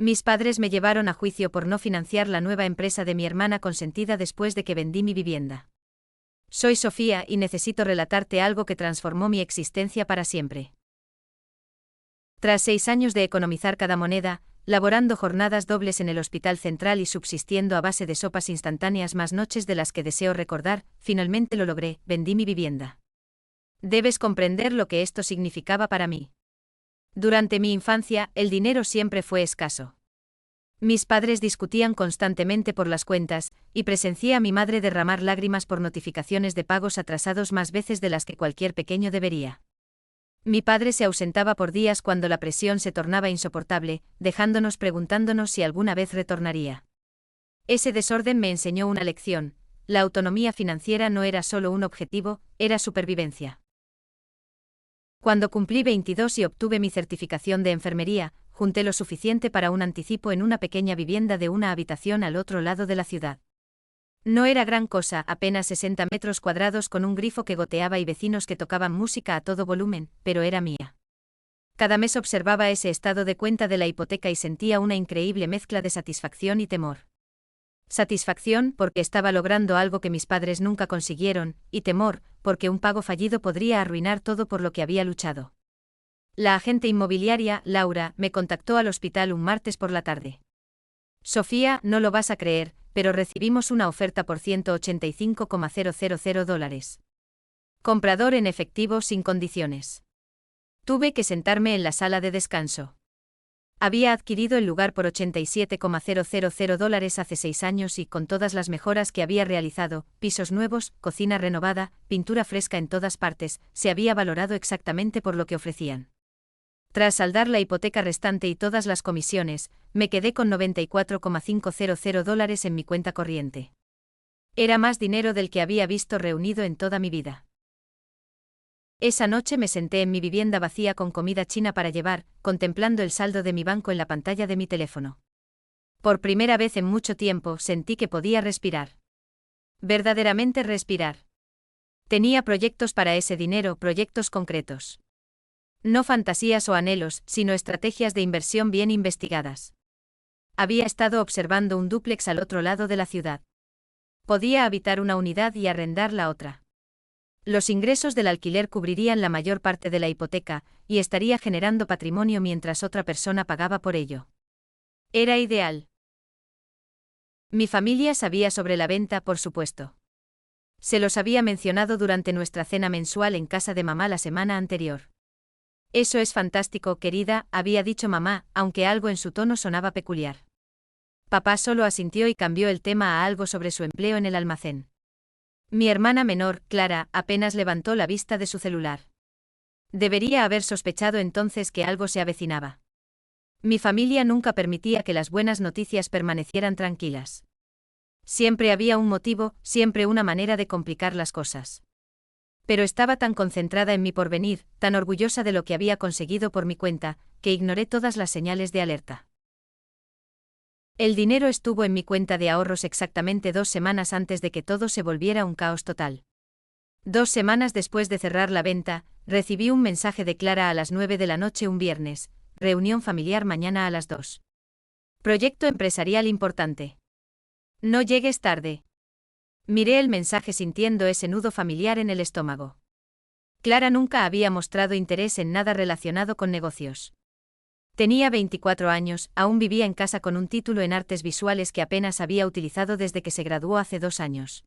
Mis padres me llevaron a juicio por no financiar la nueva empresa de mi hermana consentida después de que vendí mi vivienda. Soy Sofía y necesito relatarte algo que transformó mi existencia para siempre. Tras 6 años de economizar cada moneda, laborando jornadas dobles en el Hospital Central y subsistiendo a base de sopas instantáneas más noches de las que deseo recordar, finalmente lo logré, vendí mi vivienda. Debes comprender lo que esto significaba para mí. Durante mi infancia, el dinero siempre fue escaso. Mis padres discutían constantemente por las cuentas, y presencié a mi madre derramar lágrimas por notificaciones de pagos atrasados más veces de las que cualquier pequeño debería. Mi padre se ausentaba por días cuando la presión se tornaba insoportable, dejándonos preguntándonos si alguna vez retornaría. Ese desorden me enseñó una lección: la autonomía financiera no era solo un objetivo, era supervivencia. Cuando cumplí 22 y obtuve mi certificación de enfermería, junté lo suficiente para un anticipo en una pequeña vivienda de una habitación al otro lado de la ciudad. No era gran cosa, apenas 60 metros cuadrados con un grifo que goteaba y vecinos que tocaban música a todo volumen, pero era mía. Cada mes observaba ese estado de cuenta de la hipoteca y sentía una increíble mezcla de satisfacción y temor. Satisfacción porque estaba logrando algo que mis padres nunca consiguieron, y temor porque un pago fallido podría arruinar todo por lo que había luchado. La agente inmobiliaria, Laura, me contactó al hospital un martes por la tarde. Sofía, no lo vas a creer, pero recibimos una oferta por $185,000. Comprador en efectivo sin condiciones. Tuve que sentarme en la sala de descanso. Había adquirido el lugar por $87,000 hace 6 años y, con todas las mejoras que había realizado, pisos nuevos, cocina renovada, pintura fresca en todas partes, se había valorado exactamente por lo que ofrecían. Tras saldar la hipoteca restante y todas las comisiones, me quedé con $94,500 en mi cuenta corriente. Era más dinero del que había visto reunido en toda mi vida. Esa noche me senté en mi vivienda vacía con comida china para llevar, contemplando el saldo de mi banco en la pantalla de mi teléfono. Por primera vez en mucho tiempo sentí que podía respirar. Verdaderamente respirar. Tenía proyectos para ese dinero, proyectos concretos. No fantasías o anhelos, sino estrategias de inversión bien investigadas. Había estado observando un dúplex al otro lado de la ciudad. Podía habitar una unidad y arrendar la otra. Los ingresos del alquiler cubrirían la mayor parte de la hipoteca, y estaría generando patrimonio mientras otra persona pagaba por ello. Era ideal. Mi familia sabía sobre la venta, por supuesto. Se los había mencionado durante nuestra cena mensual en casa de mamá la semana anterior. Eso es fantástico, querida, había dicho mamá, aunque algo en su tono sonaba peculiar. Papá solo asintió y cambió el tema a algo sobre su empleo en el almacén. Mi hermana menor, Clara, apenas levantó la vista de su celular. Debería haber sospechado entonces que algo se avecinaba. Mi familia nunca permitía que las buenas noticias permanecieran tranquilas. Siempre había un motivo, siempre una manera de complicar las cosas. Pero estaba tan concentrada en mi porvenir, tan orgullosa de lo que había conseguido por mi cuenta, que ignoré todas las señales de alerta. El dinero estuvo en mi cuenta de ahorros exactamente 2 semanas antes de que todo se volviera un caos total. 2 semanas después de cerrar la venta, recibí un mensaje de Clara a las 9 de la noche un viernes: reunión familiar mañana a las 2. Proyecto empresarial importante. No llegues tarde. Miré el mensaje sintiendo ese nudo familiar en el estómago. Clara nunca había mostrado interés en nada relacionado con negocios. Tenía 24 años, aún vivía en casa con un título en artes visuales que apenas había utilizado desde que se graduó hace 2 años.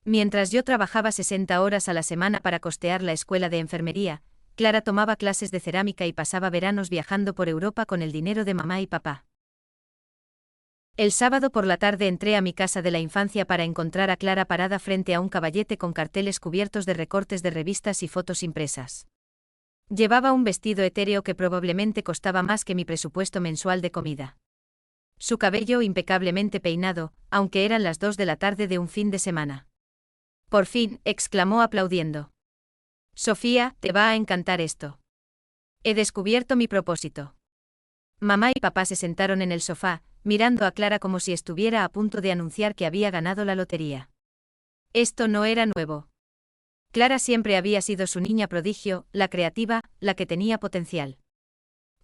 Mientras yo trabajaba 60 horas a la semana para costear la escuela de enfermería, Clara tomaba clases de cerámica y pasaba veranos viajando por Europa con el dinero de mamá y papá. El sábado por la tarde entré a mi casa de la infancia para encontrar a Clara parada frente a un caballete con carteles cubiertos de recortes de revistas y fotos impresas. Llevaba un vestido etéreo que probablemente costaba más que mi presupuesto mensual de comida. Su cabello impecablemente peinado, aunque eran las 2 de la tarde de un fin de semana. Por fin, exclamó aplaudiendo. Sofía, te va a encantar esto. He descubierto mi propósito. Mamá y papá se sentaron en el sofá, mirando a Clara como si estuviera a punto de anunciar que había ganado la lotería. Esto no era nuevo. Clara siempre había sido su niña prodigio, la creativa, la que tenía potencial.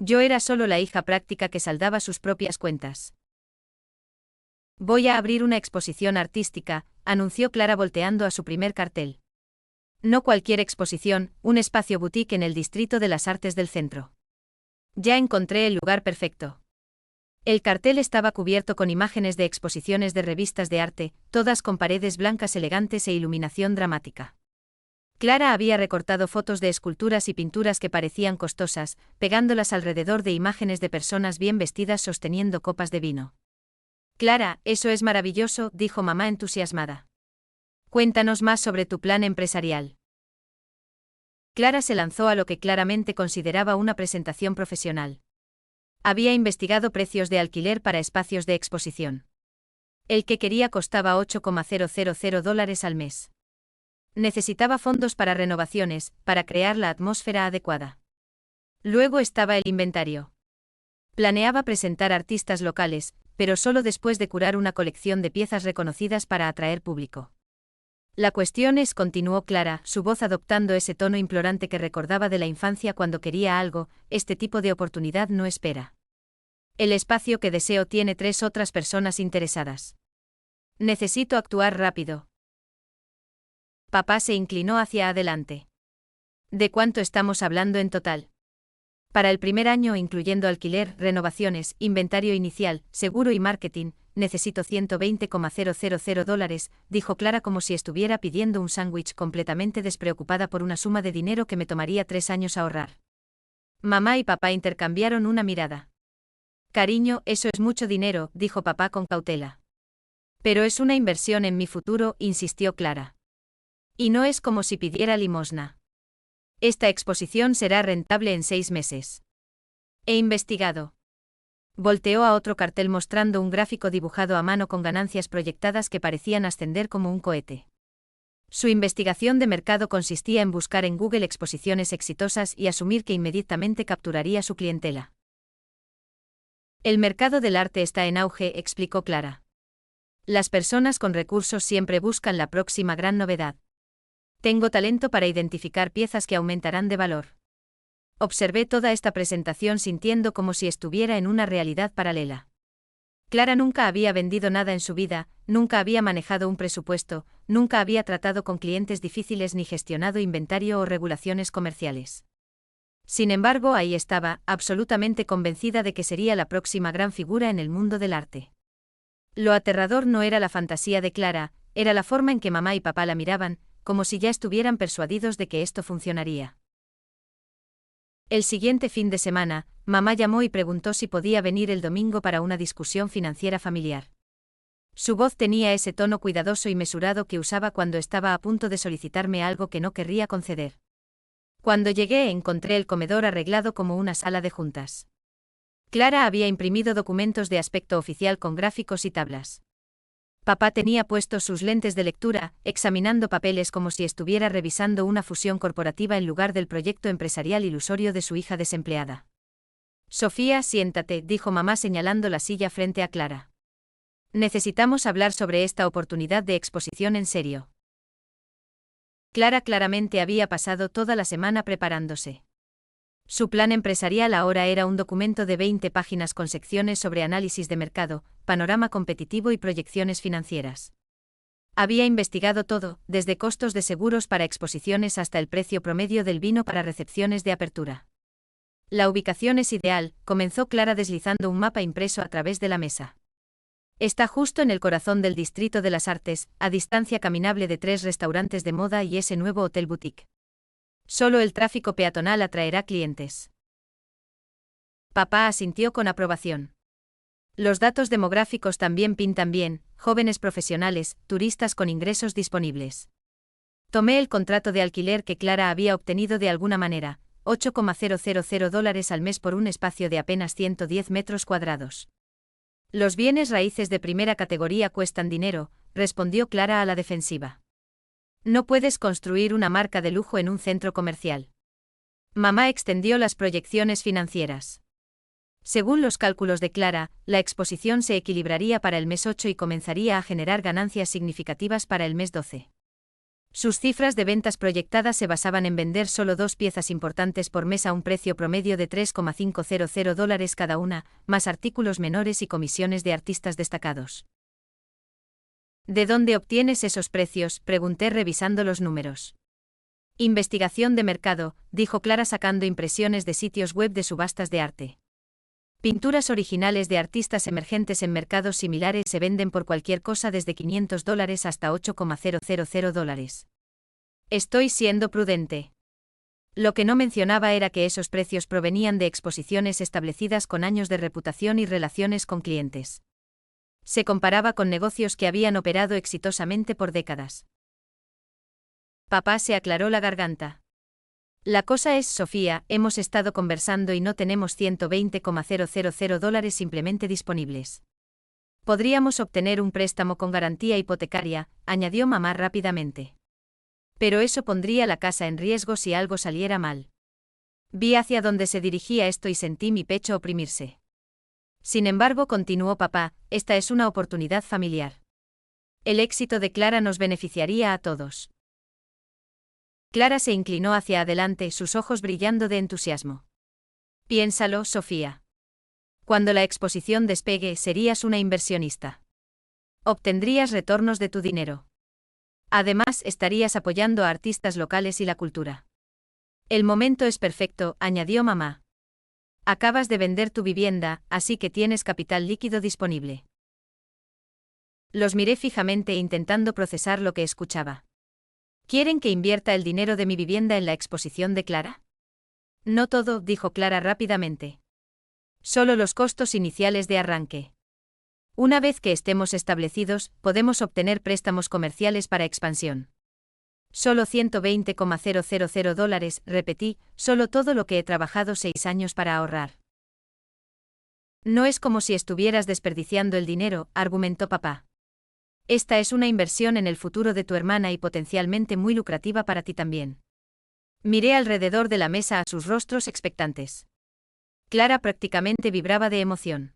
Yo era solo la hija práctica que saldaba sus propias cuentas. Voy a abrir una exposición artística, anunció Clara volteando a su primer cartel. No cualquier exposición, un espacio boutique en el distrito de las artes del centro. Ya encontré el lugar perfecto. El cartel estaba cubierto con imágenes de exposiciones de revistas de arte, todas con paredes blancas elegantes e iluminación dramática. Clara había recortado fotos de esculturas y pinturas que parecían costosas, pegándolas alrededor de imágenes de personas bien vestidas sosteniendo copas de vino. Clara, eso es maravilloso, dijo mamá entusiasmada. Cuéntanos más sobre tu plan empresarial. Clara se lanzó a lo que claramente consideraba una presentación profesional. Había investigado precios de alquiler para espacios de exposición. El que quería costaba $8,000 al mes. Necesitaba fondos para renovaciones, para crear la atmósfera adecuada. Luego estaba el inventario. Planeaba presentar artistas locales, pero solo después de curar una colección de piezas reconocidas para atraer público. La cuestión es, continuó Clara, su voz adoptando ese tono implorante que recordaba de la infancia cuando quería algo, este tipo de oportunidad no espera. El espacio que deseo tiene 3 otras personas interesadas. Necesito actuar rápido. Papá se inclinó hacia adelante. ¿De cuánto estamos hablando en total? Para el primer año, incluyendo alquiler, renovaciones, inventario inicial, seguro y marketing, necesito $120,000, dijo Clara como si estuviera pidiendo un sándwich, completamente despreocupada por una suma de dinero que me tomaría 3 años ahorrar. Mamá y papá intercambiaron una mirada. Cariño, eso es mucho dinero, dijo papá con cautela. Pero es una inversión en mi futuro, insistió Clara. Y no es como si pidiera limosna. Esta exposición será rentable en 6 meses. He investigado. Volteó a otro cartel mostrando un gráfico dibujado a mano con ganancias proyectadas que parecían ascender como un cohete. Su investigación de mercado consistía en buscar en Google exposiciones exitosas y asumir que inmediatamente capturaría su clientela. El mercado del arte está en auge, explicó Clara. Las personas con recursos siempre buscan la próxima gran novedad. Tengo talento para identificar piezas que aumentarán de valor. Observé toda esta presentación sintiendo como si estuviera en una realidad paralela. Clara nunca había vendido nada en su vida, nunca había manejado un presupuesto, nunca había tratado con clientes difíciles ni gestionado inventario o regulaciones comerciales. Sin embargo, ahí estaba, absolutamente convencida de que sería la próxima gran figura en el mundo del arte. Lo aterrador no era la fantasía de Clara, era la forma en que mamá y papá la miraban, como si ya estuvieran persuadidos de que esto funcionaría. El siguiente fin de semana, mamá llamó y preguntó si podía venir el domingo para una discusión financiera familiar. Su voz tenía ese tono cuidadoso y mesurado que usaba cuando estaba a punto de solicitarme algo que no querría conceder. Cuando llegué, encontré el comedor arreglado como una sala de juntas. Clara había imprimido documentos de aspecto oficial con gráficos y tablas. Papá tenía puestos sus lentes de lectura, examinando papeles como si estuviera revisando una fusión corporativa en lugar del proyecto empresarial ilusorio de su hija desempleada. Sofía, siéntate, dijo mamá señalando la silla frente a Clara. Necesitamos hablar sobre esta oportunidad de exposición en serio. Clara claramente había pasado toda la semana preparándose. Su plan empresarial ahora era un documento de 20 páginas con secciones sobre análisis de mercado, panorama competitivo y proyecciones financieras. Había investigado todo, desde costos de seguros para exposiciones hasta el precio promedio del vino para recepciones de apertura. La ubicación es ideal, comenzó Clara deslizando un mapa impreso a través de la mesa. Está justo en el corazón del Distrito de las Artes, a distancia caminable de 3 restaurantes de moda y ese nuevo hotel boutique. Solo el tráfico peatonal atraerá clientes. Papá asintió con aprobación. Los datos demográficos también pintan bien, jóvenes profesionales, turistas con ingresos disponibles. Tomé el contrato de alquiler que Clara había obtenido de alguna manera, $8,000 al mes por un espacio de apenas 110 metros cuadrados. Los bienes raíces de primera categoría cuestan dinero, respondió Clara a la defensiva. No puedes construir una marca de lujo en un centro comercial. Mamá extendió las proyecciones financieras. Según los cálculos de Clara, la exposición se equilibraría para el mes 8 y comenzaría a generar ganancias significativas para el mes 12. Sus cifras de ventas proyectadas se basaban en vender solo 2 piezas importantes por mes a un precio promedio de $3,500 cada una, más artículos menores y comisiones de artistas destacados. ¿De dónde obtienes esos precios?, pregunté revisando los números. Investigación de mercado, dijo Clara sacando impresiones de sitios web de subastas de arte. Pinturas originales de artistas emergentes en mercados similares se venden por cualquier cosa desde $500 hasta $8,000. Estoy siendo prudente. Lo que no mencionaba era que esos precios provenían de exposiciones establecidas con años de reputación y relaciones con clientes. Se comparaba con negocios que habían operado exitosamente por décadas. Papá se aclaró la garganta. La cosa es, Sofía, hemos estado conversando y no tenemos $120,000 simplemente disponibles. Podríamos obtener un préstamo con garantía hipotecaria, añadió mamá rápidamente. Pero eso pondría la casa en riesgo si algo saliera mal. Vi hacia dónde se dirigía esto y sentí mi pecho oprimirse. Sin embargo, continuó papá, esta es una oportunidad familiar. El éxito de Clara nos beneficiaría a todos. Clara se inclinó hacia adelante, sus ojos brillando de entusiasmo. Piénsalo, Sofía. Cuando la exposición despegue, serías una inversionista. Obtendrías retornos de tu dinero. Además, estarías apoyando a artistas locales y la cultura. El momento es perfecto, añadió mamá. Acabas de vender tu vivienda, así que tienes capital líquido disponible. Los miré fijamente intentando procesar lo que escuchaba. ¿Quieren que invierta el dinero de mi vivienda en la exposición de Clara? No todo, dijo Clara rápidamente. Solo los costos iniciales de arranque. Una vez que estemos establecidos, podemos obtener préstamos comerciales para expansión. Solo $120,000, repetí, solo todo lo que he trabajado 6 años para ahorrar. No es como si estuvieras desperdiciando el dinero, argumentó papá. Esta es una inversión en el futuro de tu hermana y potencialmente muy lucrativa para ti también. Miré alrededor de la mesa a sus rostros expectantes. Clara prácticamente vibraba de emoción.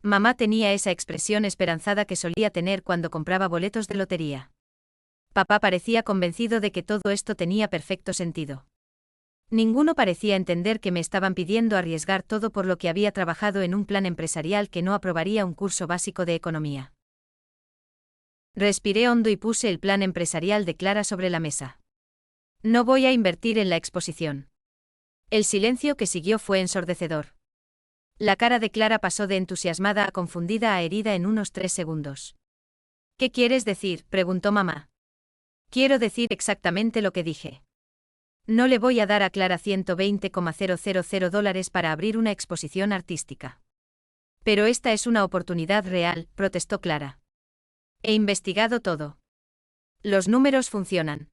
Mamá tenía esa expresión esperanzada que solía tener cuando compraba boletos de lotería. Papá parecía convencido de que todo esto tenía perfecto sentido. Ninguno parecía entender que me estaban pidiendo arriesgar todo por lo que había trabajado en un plan empresarial que no aprobaría un curso básico de economía. Respiré hondo y puse el plan empresarial de Clara sobre la mesa. No voy a invertir en la exposición. El silencio que siguió fue ensordecedor. La cara de Clara pasó de entusiasmada a confundida a herida en unos 3 segundos. ¿Qué quieres decir?, preguntó mamá. Quiero decir exactamente lo que dije. No le voy a dar a Clara $120,000 para abrir una exposición artística. Pero esta es una oportunidad real, protestó Clara. He investigado todo. Los números funcionan.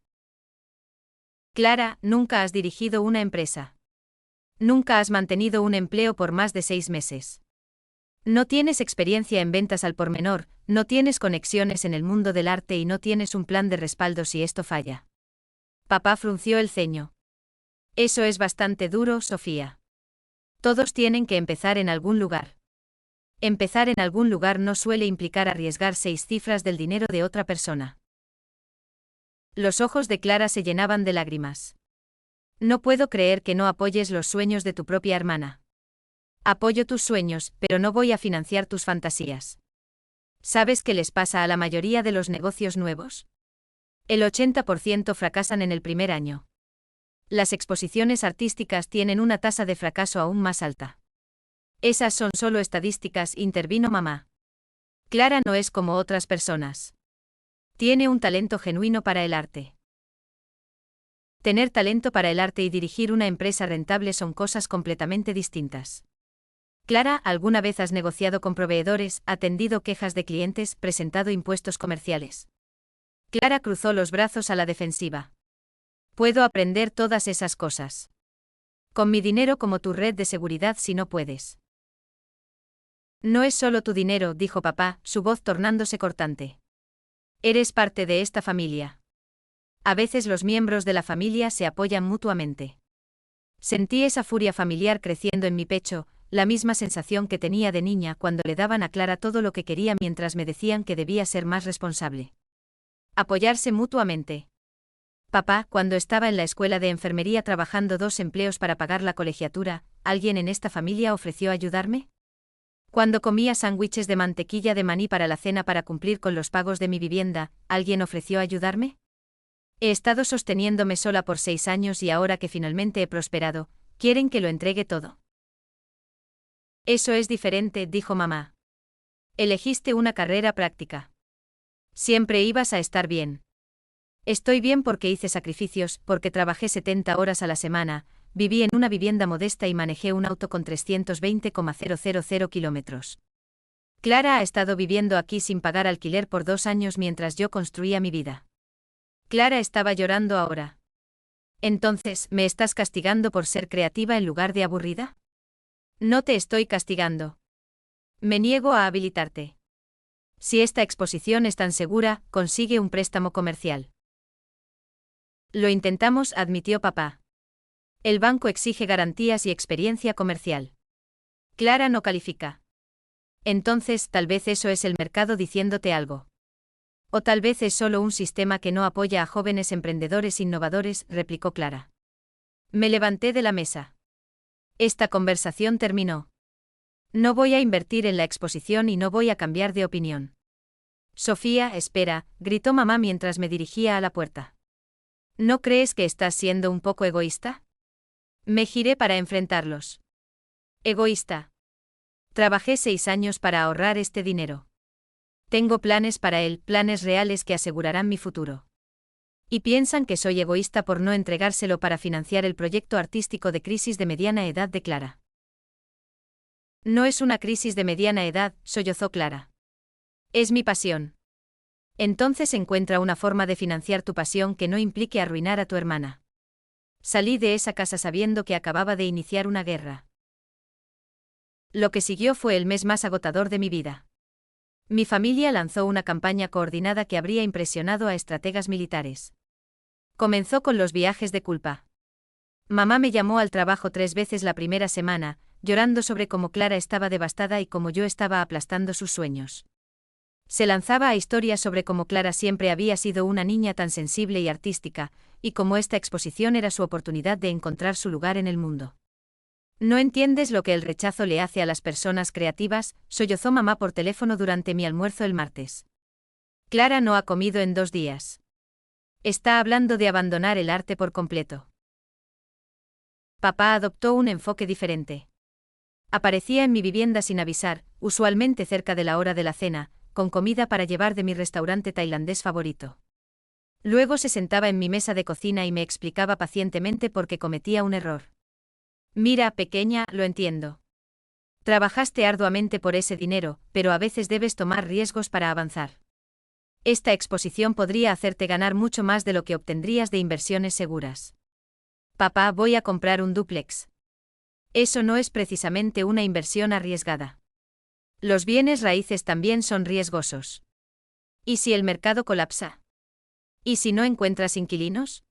Clara, nunca has dirigido una empresa. Nunca has mantenido un empleo por más de 6 meses. No tienes experiencia en ventas al por menor, no tienes conexiones en el mundo del arte y no tienes un plan de respaldo si esto falla. Papá frunció el ceño. Eso es bastante duro, Sofía. Todos tienen que empezar en algún lugar. Empezar en algún lugar no suele implicar arriesgar 6 cifras del dinero de otra persona. Los ojos de Clara se llenaban de lágrimas. No puedo creer que no apoyes los sueños de tu propia hermana. Apoyo tus sueños, pero no voy a financiar tus fantasías. ¿Sabes qué les pasa a la mayoría de los negocios nuevos? El 80% fracasan en el primer año. Las exposiciones artísticas tienen una tasa de fracaso aún más alta. Esas son solo estadísticas, intervino mamá. Clara no es como otras personas. Tiene un talento genuino para el arte. Tener talento para el arte y dirigir una empresa rentable son cosas completamente distintas. Clara, ¿alguna vez has negociado con proveedores, atendido quejas de clientes, presentado impuestos comerciales? Clara cruzó los brazos a la defensiva. Puedo aprender todas esas cosas. Con mi dinero como tu red de seguridad si no puedes. No es solo tu dinero, dijo papá, su voz tornándose cortante. Eres parte de esta familia. A veces los miembros de la familia se apoyan mutuamente. Sentí esa furia familiar creciendo en mi pecho, la misma sensación que tenía de niña cuando le daban a Clara todo lo que quería mientras me decían que debía ser más responsable. Apoyarse mutuamente. Papá, cuando estaba en la escuela de enfermería trabajando 2 empleos para pagar la colegiatura, ¿alguien en esta familia ofreció ayudarme? Cuando comía sándwiches de mantequilla de maní para la cena para cumplir con los pagos de mi vivienda, ¿alguien ofreció ayudarme? He estado sosteniéndome sola por 6 años y ahora que finalmente he prosperado, ¿quieren que lo entregue todo? Eso es diferente, dijo mamá. Elegiste una carrera práctica. Siempre ibas a estar bien. Estoy bien porque hice sacrificios, porque trabajé 70 horas a la semana, viví en una vivienda modesta y manejé un auto con 320,000 kilómetros. Clara ha estado viviendo aquí sin pagar alquiler por 2 años mientras yo construía mi vida. Clara estaba llorando ahora. Entonces, ¿me estás castigando por ser creativa en lugar de aburrida? No te estoy castigando. Me niego a habilitarte. Si esta exposición es tan segura, consigue un préstamo comercial. Lo intentamos, admitió papá. El banco exige garantías y experiencia comercial. Clara no califica. Entonces, tal vez eso es el mercado diciéndote algo. O tal vez es solo un sistema que no apoya a jóvenes emprendedores innovadores, replicó Clara. Me levanté de la mesa. Esta conversación terminó. No voy a invertir en la exposición y no voy a cambiar de opinión. Sofía, espera, gritó mamá mientras me dirigía a la puerta. ¿No crees que estás siendo un poco egoísta? Me giré para enfrentarlos. Egoísta. Trabajé 6 años para ahorrar este dinero. Tengo planes para él, planes reales que asegurarán mi futuro. Y piensan que soy egoísta por no entregárselo para financiar el proyecto artístico de crisis de mediana edad de Clara. No es una crisis de mediana edad, sollozó Clara. Es mi pasión. Entonces encuentra una forma de financiar tu pasión que no implique arruinar a tu hermana. Salí de esa casa sabiendo que acababa de iniciar una guerra. Lo que siguió fue el mes más agotador de mi vida. Mi familia lanzó una campaña coordinada que habría impresionado a estrategas militares. Comenzó con los viajes de culpa. Mamá me llamó al trabajo 3 veces la primera semana, llorando sobre cómo Clara estaba devastada y cómo yo estaba aplastando sus sueños. Se lanzaba a historias sobre cómo Clara siempre había sido una niña tan sensible y artística, y cómo esta exposición era su oportunidad de encontrar su lugar en el mundo. ¿No entiendes lo que el rechazo le hace a las personas creativas?, sollozó mamá por teléfono durante mi almuerzo el martes. Clara no ha comido en 2 días. Está hablando de abandonar el arte por completo. Papá adoptó un enfoque diferente. Aparecía en mi vivienda sin avisar, usualmente cerca de la hora de la cena, con comida para llevar de mi restaurante tailandés favorito. Luego se sentaba en mi mesa de cocina y me explicaba pacientemente por qué cometía un error. Mira, pequeña, lo entiendo. Trabajaste arduamente por ese dinero, pero a veces debes tomar riesgos para avanzar. Esta exposición podría hacerte ganar mucho más de lo que obtendrías de inversiones seguras. Papá, voy a comprar un dúplex. Eso no es precisamente una inversión arriesgada. Los bienes raíces también son riesgosos. ¿Y si el mercado colapsa? ¿Y si no encuentras inquilinos?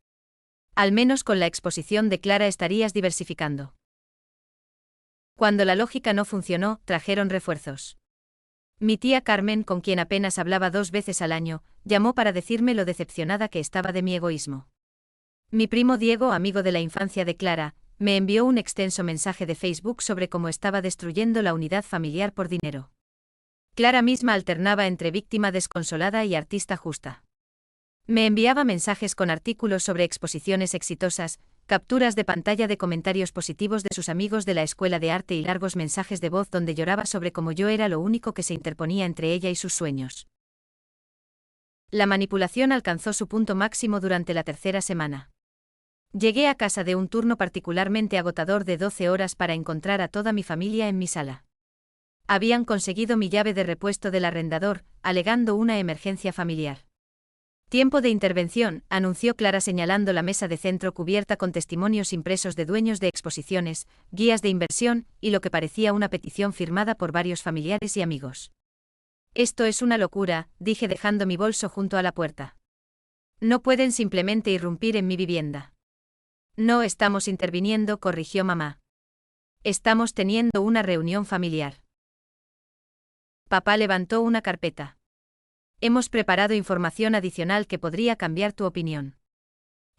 Al menos con la exposición de Clara estarías diversificando. Cuando la lógica no funcionó, trajeron refuerzos. Mi tía Carmen, con quien apenas hablaba 2 veces al año, llamó para decirme lo decepcionada que estaba de mi egoísmo. Mi primo Diego, amigo de la infancia de Clara, me envió un extenso mensaje de Facebook sobre cómo estaba destruyendo la unidad familiar por dinero. Clara misma alternaba entre víctima desconsolada y artista justa. Me enviaba mensajes con artículos sobre exposiciones exitosas, capturas de pantalla de comentarios positivos de sus amigos de la escuela de arte y largos mensajes de voz donde lloraba sobre cómo yo era lo único que se interponía entre ella y sus sueños. La manipulación alcanzó su punto máximo durante la 3ª semana. Llegué a casa de un turno particularmente agotador de 12 horas para encontrar a toda mi familia en mi sala. Habían conseguido mi llave de repuesto del arrendador, alegando una emergencia familiar. Tiempo de intervención, anunció Clara señalando la mesa de centro cubierta con testimonios impresos de dueños de exposiciones, guías de inversión, y lo que parecía una petición firmada por varios familiares y amigos. Esto es una locura, dije dejando mi bolso junto a la puerta. No pueden simplemente irrumpir en mi vivienda. No estamos interviniendo, corrigió mamá. Estamos teniendo una reunión familiar. Papá levantó una carpeta. Hemos preparado información adicional que podría cambiar tu opinión.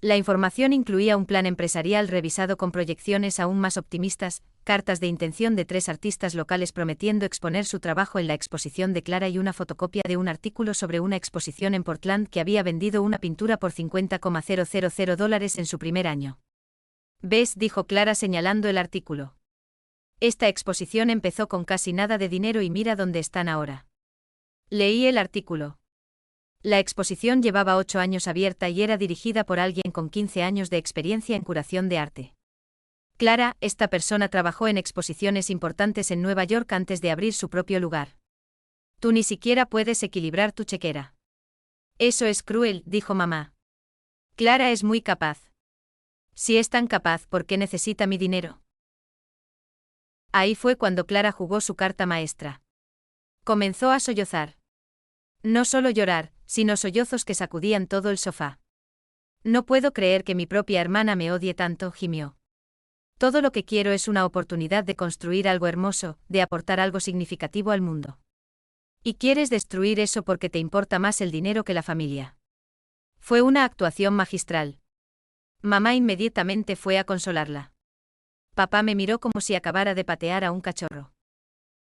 La información incluía un plan empresarial revisado con proyecciones aún más optimistas, cartas de intención de 3 artistas locales prometiendo exponer su trabajo en la exposición de Clara y una fotocopia de un artículo sobre una exposición en Portland que había vendido una pintura por $50,000 en su primer año. ¿Ves?, dijo Clara señalando el artículo. Esta exposición empezó con casi nada de dinero y mira dónde están ahora. Leí el artículo. La exposición llevaba 8 años abierta y era dirigida por alguien con 15 años de experiencia en curación de arte. Clara, esta persona trabajó en exposiciones importantes en Nueva York antes de abrir su propio lugar. Tú ni siquiera puedes equilibrar tu chequera. Eso es cruel, dijo mamá. Clara es muy capaz. Si es tan capaz, ¿por qué necesita mi dinero? Ahí fue cuando Clara jugó su carta maestra. Comenzó a sollozar. No solo llorar, sino sollozos que sacudían todo el sofá. No puedo creer que mi propia hermana me odie tanto, gimió. Todo lo que quiero es una oportunidad de construir algo hermoso, de aportar algo significativo al mundo. Y quieres destruir eso porque te importa más el dinero que la familia. Fue una actuación magistral. Mamá inmediatamente fue a consolarla. Papá me miró como si acabara de patear a un cachorro.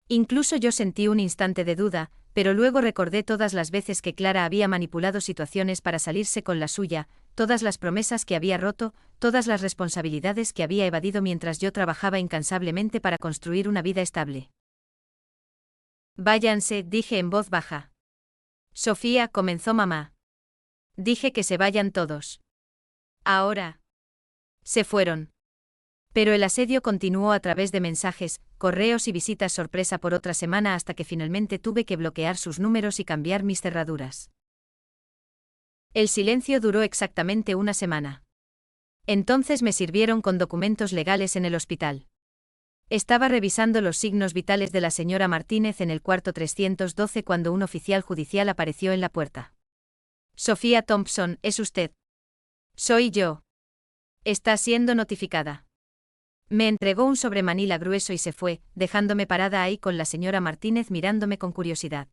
Incluso yo sentí un instante de duda, pero luego recordé todas las veces que Clara había manipulado situaciones para salirse con la suya, todas las promesas que había roto, todas las responsabilidades que había evadido mientras yo trabajaba incansablemente para construir una vida estable. Váyanse, dije en voz baja. Sofía, comenzó mamá. Dije que se vayan todos. Ahora. Se fueron. Pero el asedio continuó a través de mensajes, correos y visitas sorpresa por otra semana hasta que finalmente tuve que bloquear sus números y cambiar mis cerraduras. El silencio duró exactamente una semana. Entonces me sirvieron con documentos legales en el hospital. Estaba revisando los signos vitales de la señora Martínez en el cuarto 312 cuando un oficial judicial apareció en la puerta. Sofía Thompson, ¿es usted? Soy yo. Está siendo notificada. Me entregó un sobremanila grueso y se fue, dejándome parada ahí con la señora Martínez mirándome con curiosidad.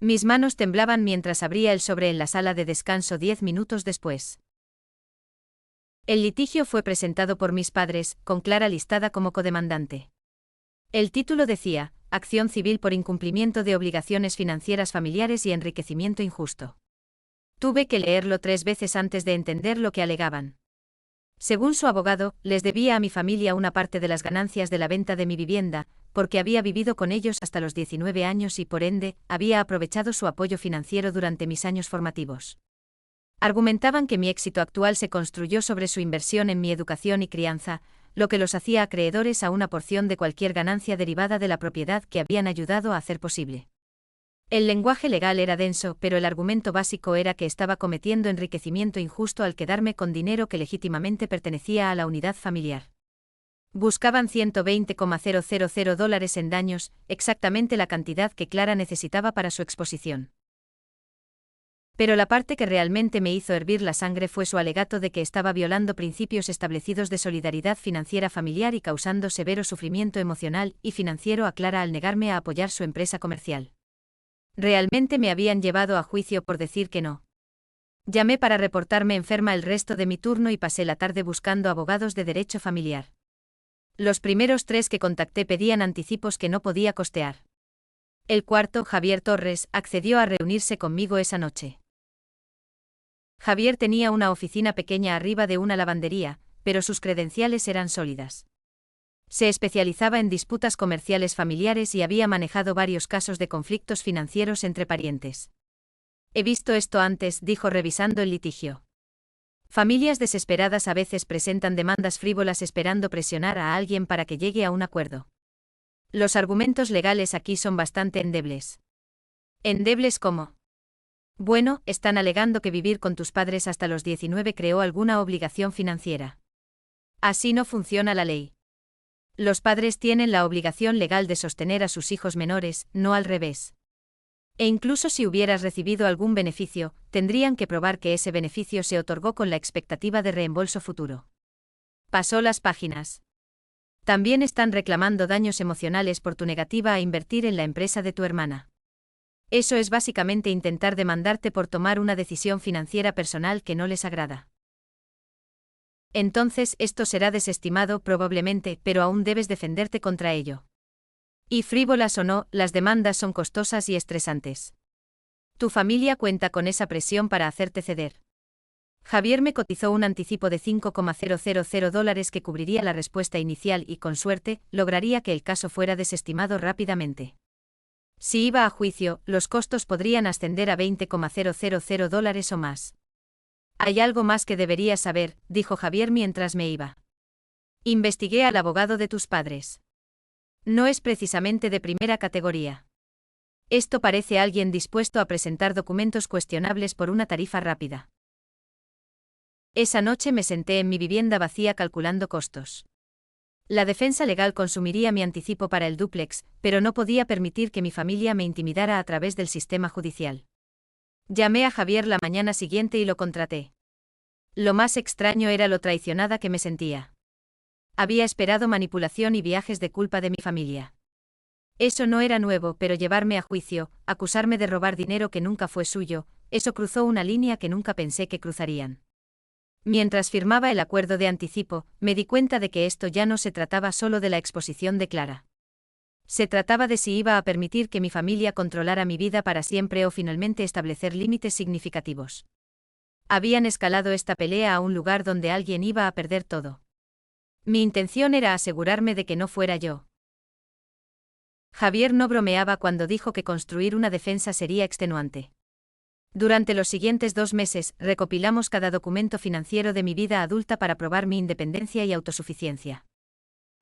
Mis manos temblaban mientras abría el sobre en la sala de descanso 10 minutos después. El litigio fue presentado por mis padres, con Clara listada como codemandante. El título decía, Acción civil por incumplimiento de obligaciones financieras familiares y enriquecimiento injusto. Tuve que leerlo 3 veces antes de entender lo que alegaban. Según su abogado, les debía a mi familia una parte de las ganancias de la venta de mi vivienda, porque había vivido con ellos hasta los 19 años y por ende, había aprovechado su apoyo financiero durante mis años formativos. Argumentaban que mi éxito actual se construyó sobre su inversión en mi educación y crianza, lo que los hacía acreedores a una porción de cualquier ganancia derivada de la propiedad que habían ayudado a hacer posible. El lenguaje legal era denso, pero el argumento básico era que estaba cometiendo enriquecimiento injusto al quedarme con dinero que legítimamente pertenecía a la unidad familiar. Buscaban $120,000 en daños, exactamente la cantidad que Clara necesitaba para su exposición. Pero la parte que realmente me hizo hervir la sangre fue su alegato de que estaba violando principios establecidos de solidaridad financiera familiar y causando severo sufrimiento emocional y financiero a Clara al negarme a apoyar su empresa comercial. Realmente me habían llevado a juicio por decir que no. Llamé para reportarme enferma el resto de mi turno y pasé la tarde buscando abogados de derecho familiar. Los primeros 3 que contacté pedían anticipos que no podía costear. El cuarto, Javier Torres, accedió a reunirse conmigo esa noche. Javier tenía una oficina pequeña arriba de una lavandería, pero sus credenciales eran sólidas. Se especializaba en disputas comerciales familiares y había manejado varios casos de conflictos financieros entre parientes. He visto esto antes, dijo revisando el litigio. Familias desesperadas a veces presentan demandas frívolas esperando presionar a alguien para que llegue a un acuerdo. Los argumentos legales aquí son bastante endebles. ¿Endebles cómo? Bueno, están alegando que vivir con tus padres hasta los 19 creó alguna obligación financiera. Así no funciona la ley. Los padres tienen la obligación legal de sostener a sus hijos menores, no al revés. E incluso si hubieras recibido algún beneficio, tendrían que probar que ese beneficio se otorgó con la expectativa de reembolso futuro. Pasó las páginas. También están reclamando daños emocionales por tu negativa a invertir en la empresa de tu hermana. Eso es básicamente intentar demandarte por tomar una decisión financiera personal que no les agrada. Entonces esto será desestimado probablemente, pero aún debes defenderte contra ello. Y frívolas o no, las demandas son costosas y estresantes. Tu familia cuenta con esa presión para hacerte ceder. Javier me cotizó un anticipo de $5,000 que cubriría la respuesta inicial y, con suerte, lograría que el caso fuera desestimado rápidamente. Si iba a juicio, los costos podrían ascender a $20,000 o más. Hay algo más que deberías saber, dijo Javier mientras me iba. Investigué al abogado de tus padres. No es precisamente de primera categoría. Esto parece alguien dispuesto a presentar documentos cuestionables por una tarifa rápida. Esa noche me senté en mi vivienda vacía calculando costos. La defensa legal consumiría mi anticipo para el dúplex, pero no podía permitir que mi familia me intimidara a través del sistema judicial. Llamé a Javier la mañana siguiente y lo contraté. Lo más extraño era lo traicionada que me sentía. Había esperado manipulación y viajes de culpa de mi familia. Eso no era nuevo, pero llevarme a juicio, acusarme de robar dinero que nunca fue suyo, eso cruzó una línea que nunca pensé que cruzarían. Mientras firmaba el acuerdo de anticipo, me di cuenta de que esto ya no se trataba solo de la exposición de Clara. Se trataba de si iba a permitir que mi familia controlara mi vida para siempre o finalmente establecer límites significativos. Habían escalado esta pelea a un lugar donde alguien iba a perder todo. Mi intención era asegurarme de que no fuera yo. Javier no bromeaba cuando dijo que construir una defensa sería extenuante. Durante los siguientes 2 meses, recopilamos cada documento financiero de mi vida adulta para probar mi independencia y autosuficiencia.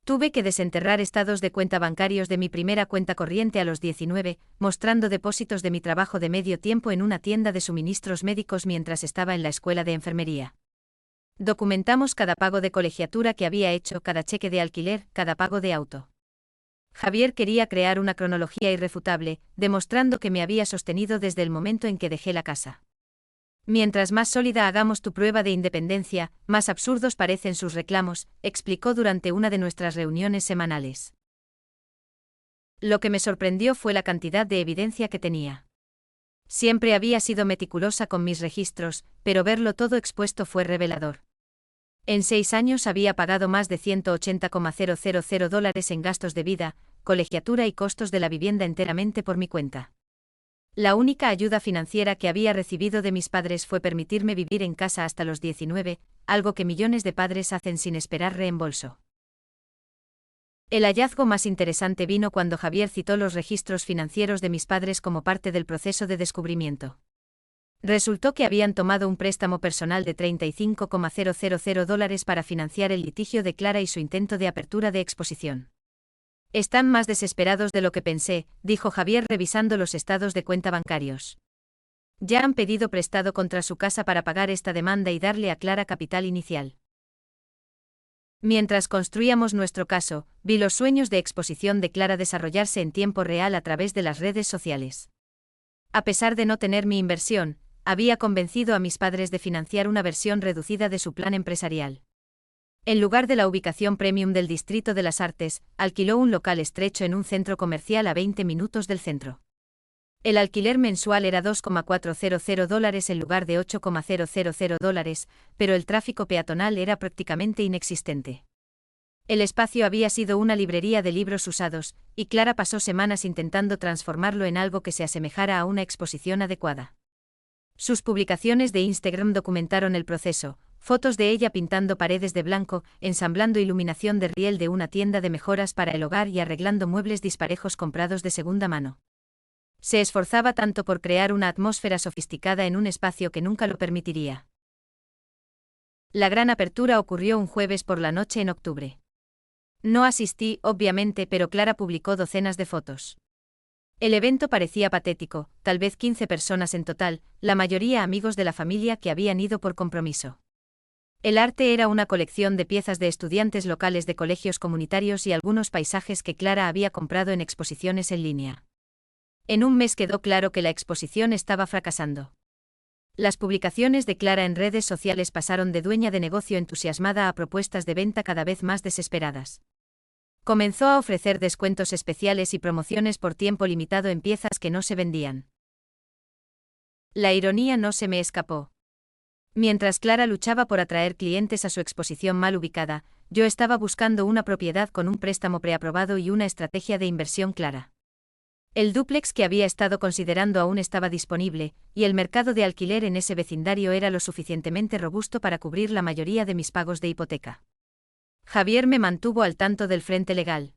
Tuve que desenterrar estados de cuenta bancarios de mi primera cuenta corriente a los 19, mostrando depósitos de mi trabajo de medio tiempo en una tienda de suministros médicos mientras estaba en la escuela de enfermería. Documentamos cada pago de colegiatura que había hecho, cada cheque de alquiler, cada pago de auto. Javier quería crear una cronología irrefutable, demostrando que me había sostenido desde el momento en que dejé la casa. Mientras más sólida hagamos tu prueba de independencia, más absurdos parecen sus reclamos, explicó durante una de nuestras reuniones semanales. Lo que me sorprendió fue la cantidad de evidencia que tenía. Siempre había sido meticulosa con mis registros, pero verlo todo expuesto fue revelador. En 6 años había pagado más de $180,000 en gastos de vida, colegiatura y costos de la vivienda enteramente por mi cuenta. La única ayuda financiera que había recibido de mis padres fue permitirme vivir en casa hasta los 19, algo que millones de padres hacen sin esperar reembolso. El hallazgo más interesante vino cuando Javier citó los registros financieros de mis padres como parte del proceso de descubrimiento. Resultó que habían tomado un préstamo personal de $35,000 para financiar el litigio de Clara y su intento de apertura de exposición. Están más desesperados de lo que pensé, dijo Javier revisando los estados de cuenta bancarios. Ya han pedido prestado contra su casa para pagar esta demanda y darle a Clara capital inicial. Mientras construíamos nuestro caso, vi los sueños de exposición de Clara desarrollarse en tiempo real a través de las redes sociales. A pesar de no tener mi inversión, había convencido a mis padres de financiar una versión reducida de su plan empresarial. En lugar de la ubicación premium del Distrito de las Artes, alquiló un local estrecho en un centro comercial a 20 minutos del centro. El alquiler mensual era $2,400 en lugar de $8,000, pero el tráfico peatonal era prácticamente inexistente. El espacio había sido una librería de libros usados, y Clara pasó semanas intentando transformarlo en algo que se asemejara a una exposición adecuada. Sus publicaciones de Instagram documentaron el proceso, fotos de ella pintando paredes de blanco, ensamblando iluminación de riel de una tienda de mejoras para el hogar y arreglando muebles disparejos comprados de segunda mano. Se esforzaba tanto por crear una atmósfera sofisticada en un espacio que nunca lo permitiría. La gran apertura ocurrió un jueves por la noche en octubre. No asistí, obviamente, pero Clara publicó docenas de fotos. El evento parecía patético, tal vez 15 personas en total, la mayoría amigos de la familia que habían ido por compromiso. El arte era una colección de piezas de estudiantes locales de colegios comunitarios y algunos paisajes que Clara había comprado en exposiciones en línea. En un mes quedó claro que la exposición estaba fracasando. Las publicaciones de Clara en redes sociales pasaron de dueña de negocio entusiasmada a propuestas de venta cada vez más desesperadas. Comenzó a ofrecer descuentos especiales y promociones por tiempo limitado en piezas que no se vendían. La ironía no se me escapó. Mientras Clara luchaba por atraer clientes a su exposición mal ubicada, yo estaba buscando una propiedad con un préstamo preaprobado y una estrategia de inversión clara. El dúplex que había estado considerando aún estaba disponible, y el mercado de alquiler en ese vecindario era lo suficientemente robusto para cubrir la mayoría de mis pagos de hipoteca. Javier me mantuvo al tanto del frente legal.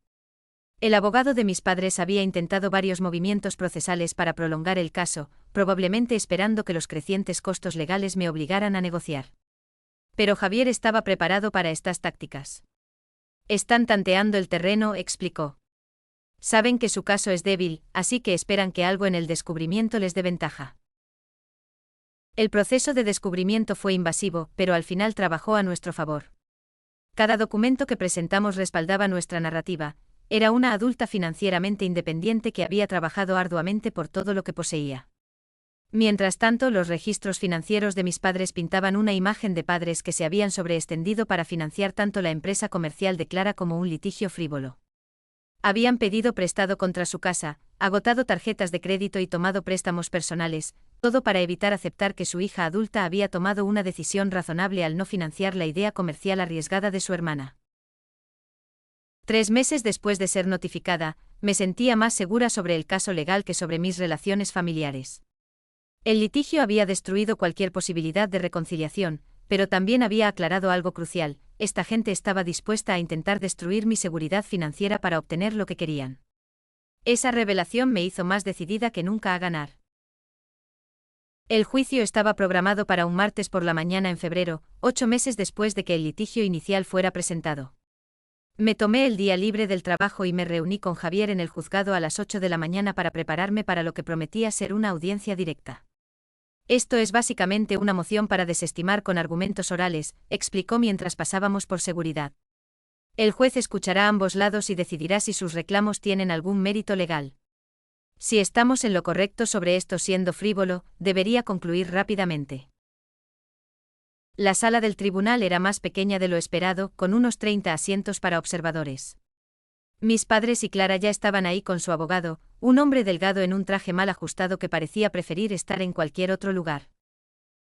El abogado de mis padres había intentado varios movimientos procesales para prolongar el caso, probablemente esperando que los crecientes costos legales me obligaran a negociar. Pero Javier estaba preparado para estas tácticas. Están tanteando el terreno, explicó. Saben que su caso es débil, así que esperan que algo en el descubrimiento les dé ventaja. El proceso de descubrimiento fue invasivo, pero al final trabajó a nuestro favor. Cada documento que presentamos respaldaba nuestra narrativa. Era una adulta financieramente independiente que había trabajado arduamente por todo lo que poseía. Mientras tanto, los registros financieros de mis padres pintaban una imagen de padres que se habían sobreextendido para financiar tanto la empresa comercial de Clara como un litigio frívolo. Habían pedido prestado contra su casa, agotado tarjetas de crédito y tomado préstamos personales, todo para evitar aceptar que su hija adulta había tomado una decisión razonable al no financiar la idea comercial arriesgada de su hermana. 3 meses después de ser notificada, me sentía más segura sobre el caso legal que sobre mis relaciones familiares. El litigio había destruido cualquier posibilidad de reconciliación, pero también había aclarado algo crucial: esta gente estaba dispuesta a intentar destruir mi seguridad financiera para obtener lo que querían. Esa revelación me hizo más decidida que nunca a ganar. El juicio estaba programado para un martes por la mañana en febrero, 8 meses después de que el litigio inicial fuera presentado. Me tomé el día libre del trabajo y me reuní con Javier en el juzgado a las 8 de la mañana para prepararme para lo que prometía ser una audiencia directa. Esto es básicamente una moción para desestimar con argumentos orales, explicó mientras pasábamos por seguridad. El juez escuchará ambos lados y decidirá si sus reclamos tienen algún mérito legal. Si estamos en lo correcto sobre esto siendo frívolo, debería concluir rápidamente. La sala del tribunal era más pequeña de lo esperado, con unos 30 asientos para observadores. Mis padres y Clara ya estaban ahí con su abogado, un hombre delgado en un traje mal ajustado que parecía preferir estar en cualquier otro lugar.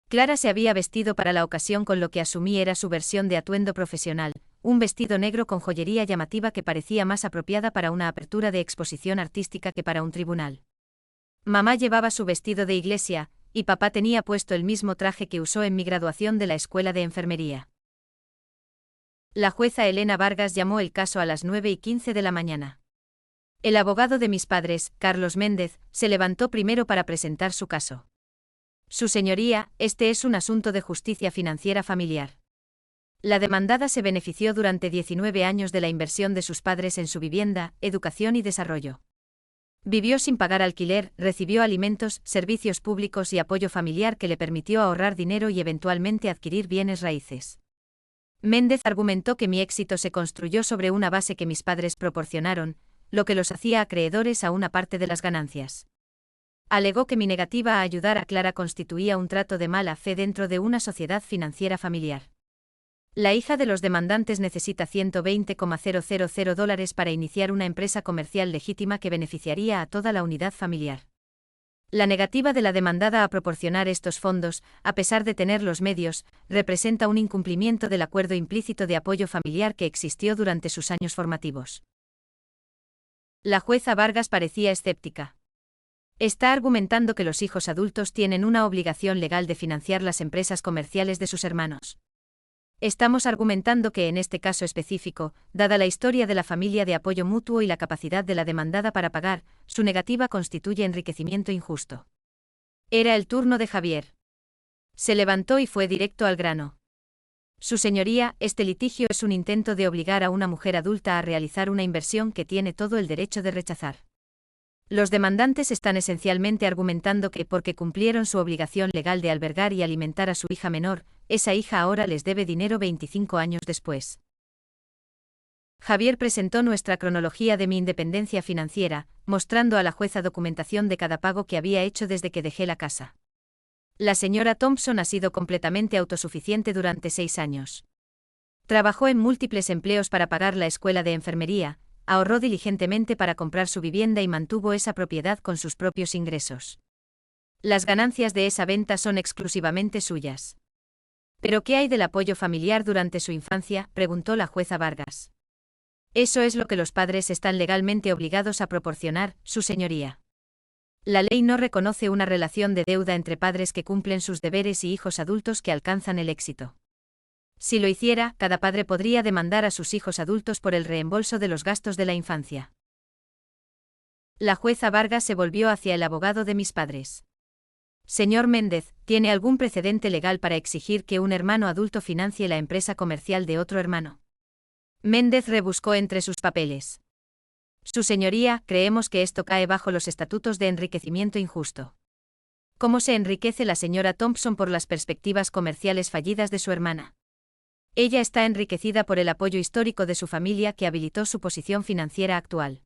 Clara se había vestido para la ocasión con lo que asumí era su versión de atuendo profesional, un vestido negro con joyería llamativa que parecía más apropiada para una apertura de exposición artística que para un tribunal. Mamá llevaba su vestido de iglesia, y papá tenía puesto el mismo traje que usó en mi graduación de la escuela de enfermería. La jueza Elena Vargas llamó el caso a las 9:15 de la mañana. El abogado de mis padres, Carlos Méndez, se levantó primero para presentar su caso. Su señoría, este es un asunto de justicia financiera familiar. La demandada se benefició durante 19 años de la inversión de sus padres en su vivienda, educación y desarrollo. Vivió sin pagar alquiler, recibió alimentos, servicios públicos y apoyo familiar que le permitió ahorrar dinero y eventualmente adquirir bienes raíces. Méndez argumentó que mi éxito se construyó sobre una base que mis padres proporcionaron, lo que los hacía acreedores a una parte de las ganancias. Alegó que mi negativa a ayudar a Clara constituía un trato de mala fe dentro de una sociedad financiera familiar. La hija de los demandantes necesita $120,000 para iniciar una empresa comercial legítima que beneficiaría a toda la unidad familiar. La negativa de la demandada a proporcionar estos fondos, a pesar de tener los medios, representa un incumplimiento del acuerdo implícito de apoyo familiar que existió durante sus años formativos. La jueza Vargas parecía escéptica. Está argumentando que los hijos adultos tienen una obligación legal de financiar las empresas comerciales de sus hermanos. Estamos argumentando que en este caso específico, dada la historia de la familia de apoyo mutuo y la capacidad de la demandada para pagar, su negativa constituye enriquecimiento injusto. Era el turno de Javier. Se levantó y fue directo al grano. Su señoría, este litigio es un intento de obligar a una mujer adulta a realizar una inversión que tiene todo el derecho de rechazar. Los demandantes están esencialmente argumentando que, porque cumplieron su obligación legal de albergar y alimentar a su hija menor, esa hija ahora les debe dinero 25 años después. Javier presentó nuestra cronología de mi independencia financiera, mostrando a la jueza documentación de cada pago que había hecho desde que dejé la casa. La señora Thompson ha sido completamente autosuficiente durante 6 años. Trabajó en múltiples empleos para pagar la escuela de enfermería, ahorró diligentemente para comprar su vivienda y mantuvo esa propiedad con sus propios ingresos. Las ganancias de esa venta son exclusivamente suyas. ¿Pero qué hay del apoyo familiar durante su infancia?, preguntó la jueza Vargas. Eso es lo que los padres están legalmente obligados a proporcionar, su señoría. La ley no reconoce una relación de deuda entre padres que cumplen sus deberes y hijos adultos que alcanzan el éxito. Si lo hiciera, cada padre podría demandar a sus hijos adultos por el reembolso de los gastos de la infancia. La jueza Vargas se volvió hacia el abogado de mis padres. Señor Méndez, ¿tiene algún precedente legal para exigir que un hermano adulto financie la empresa comercial de otro hermano? Méndez rebuscó entre sus papeles. Su señoría, creemos que esto cae bajo los estatutos de enriquecimiento injusto. ¿Cómo se enriquece la señora Thompson por las perspectivas comerciales fallidas de su hermana? Ella está enriquecida por el apoyo histórico de su familia que habilitó su posición financiera actual.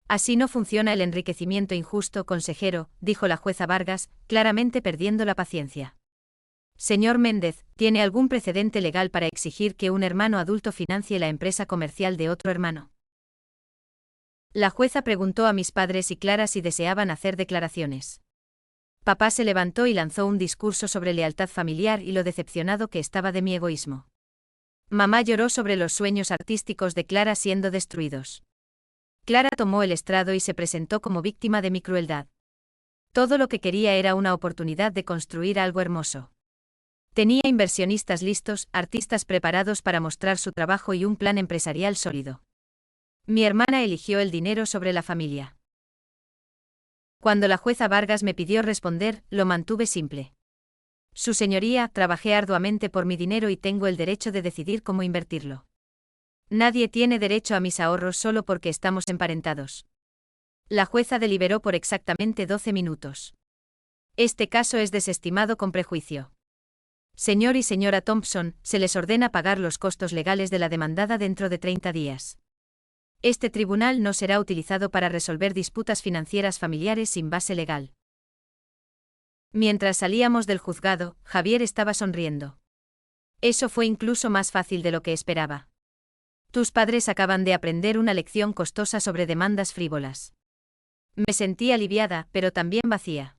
Así no funciona el enriquecimiento injusto, consejero, dijo la jueza Vargas, claramente perdiendo la paciencia. Señor Méndez, ¿tiene algún precedente legal para exigir que un hermano adulto financie la empresa comercial de otro hermano? La jueza preguntó a mis padres y Clara si deseaban hacer declaraciones. Papá se levantó y lanzó un discurso sobre lealtad familiar y lo decepcionado que estaba de mi egoísmo. Mamá lloró sobre los sueños artísticos de Clara siendo destruidos. Clara tomó el estrado y se presentó como víctima de mi crueldad. Todo lo que quería era una oportunidad de construir algo hermoso. Tenía inversionistas listos, artistas preparados para mostrar su trabajo y un plan empresarial sólido. Mi hermana eligió el dinero sobre la familia. Cuando la jueza Vargas me pidió responder, lo mantuve simple. Su señoría, trabajé arduamente por mi dinero y tengo el derecho de decidir cómo invertirlo. Nadie tiene derecho a mis ahorros solo porque estamos emparentados. La jueza deliberó por exactamente 12 minutos. Este caso es desestimado con prejuicio. Señor y señora Thompson, se les ordena pagar los costos legales de la demandada dentro de 30 días. Este tribunal no será utilizado para resolver disputas financieras familiares sin base legal. Mientras salíamos del juzgado, Javier estaba sonriendo. Eso fue incluso más fácil de lo que esperaba. Tus padres acaban de aprender una lección costosa sobre demandas frívolas. Me sentí aliviada, pero también vacía.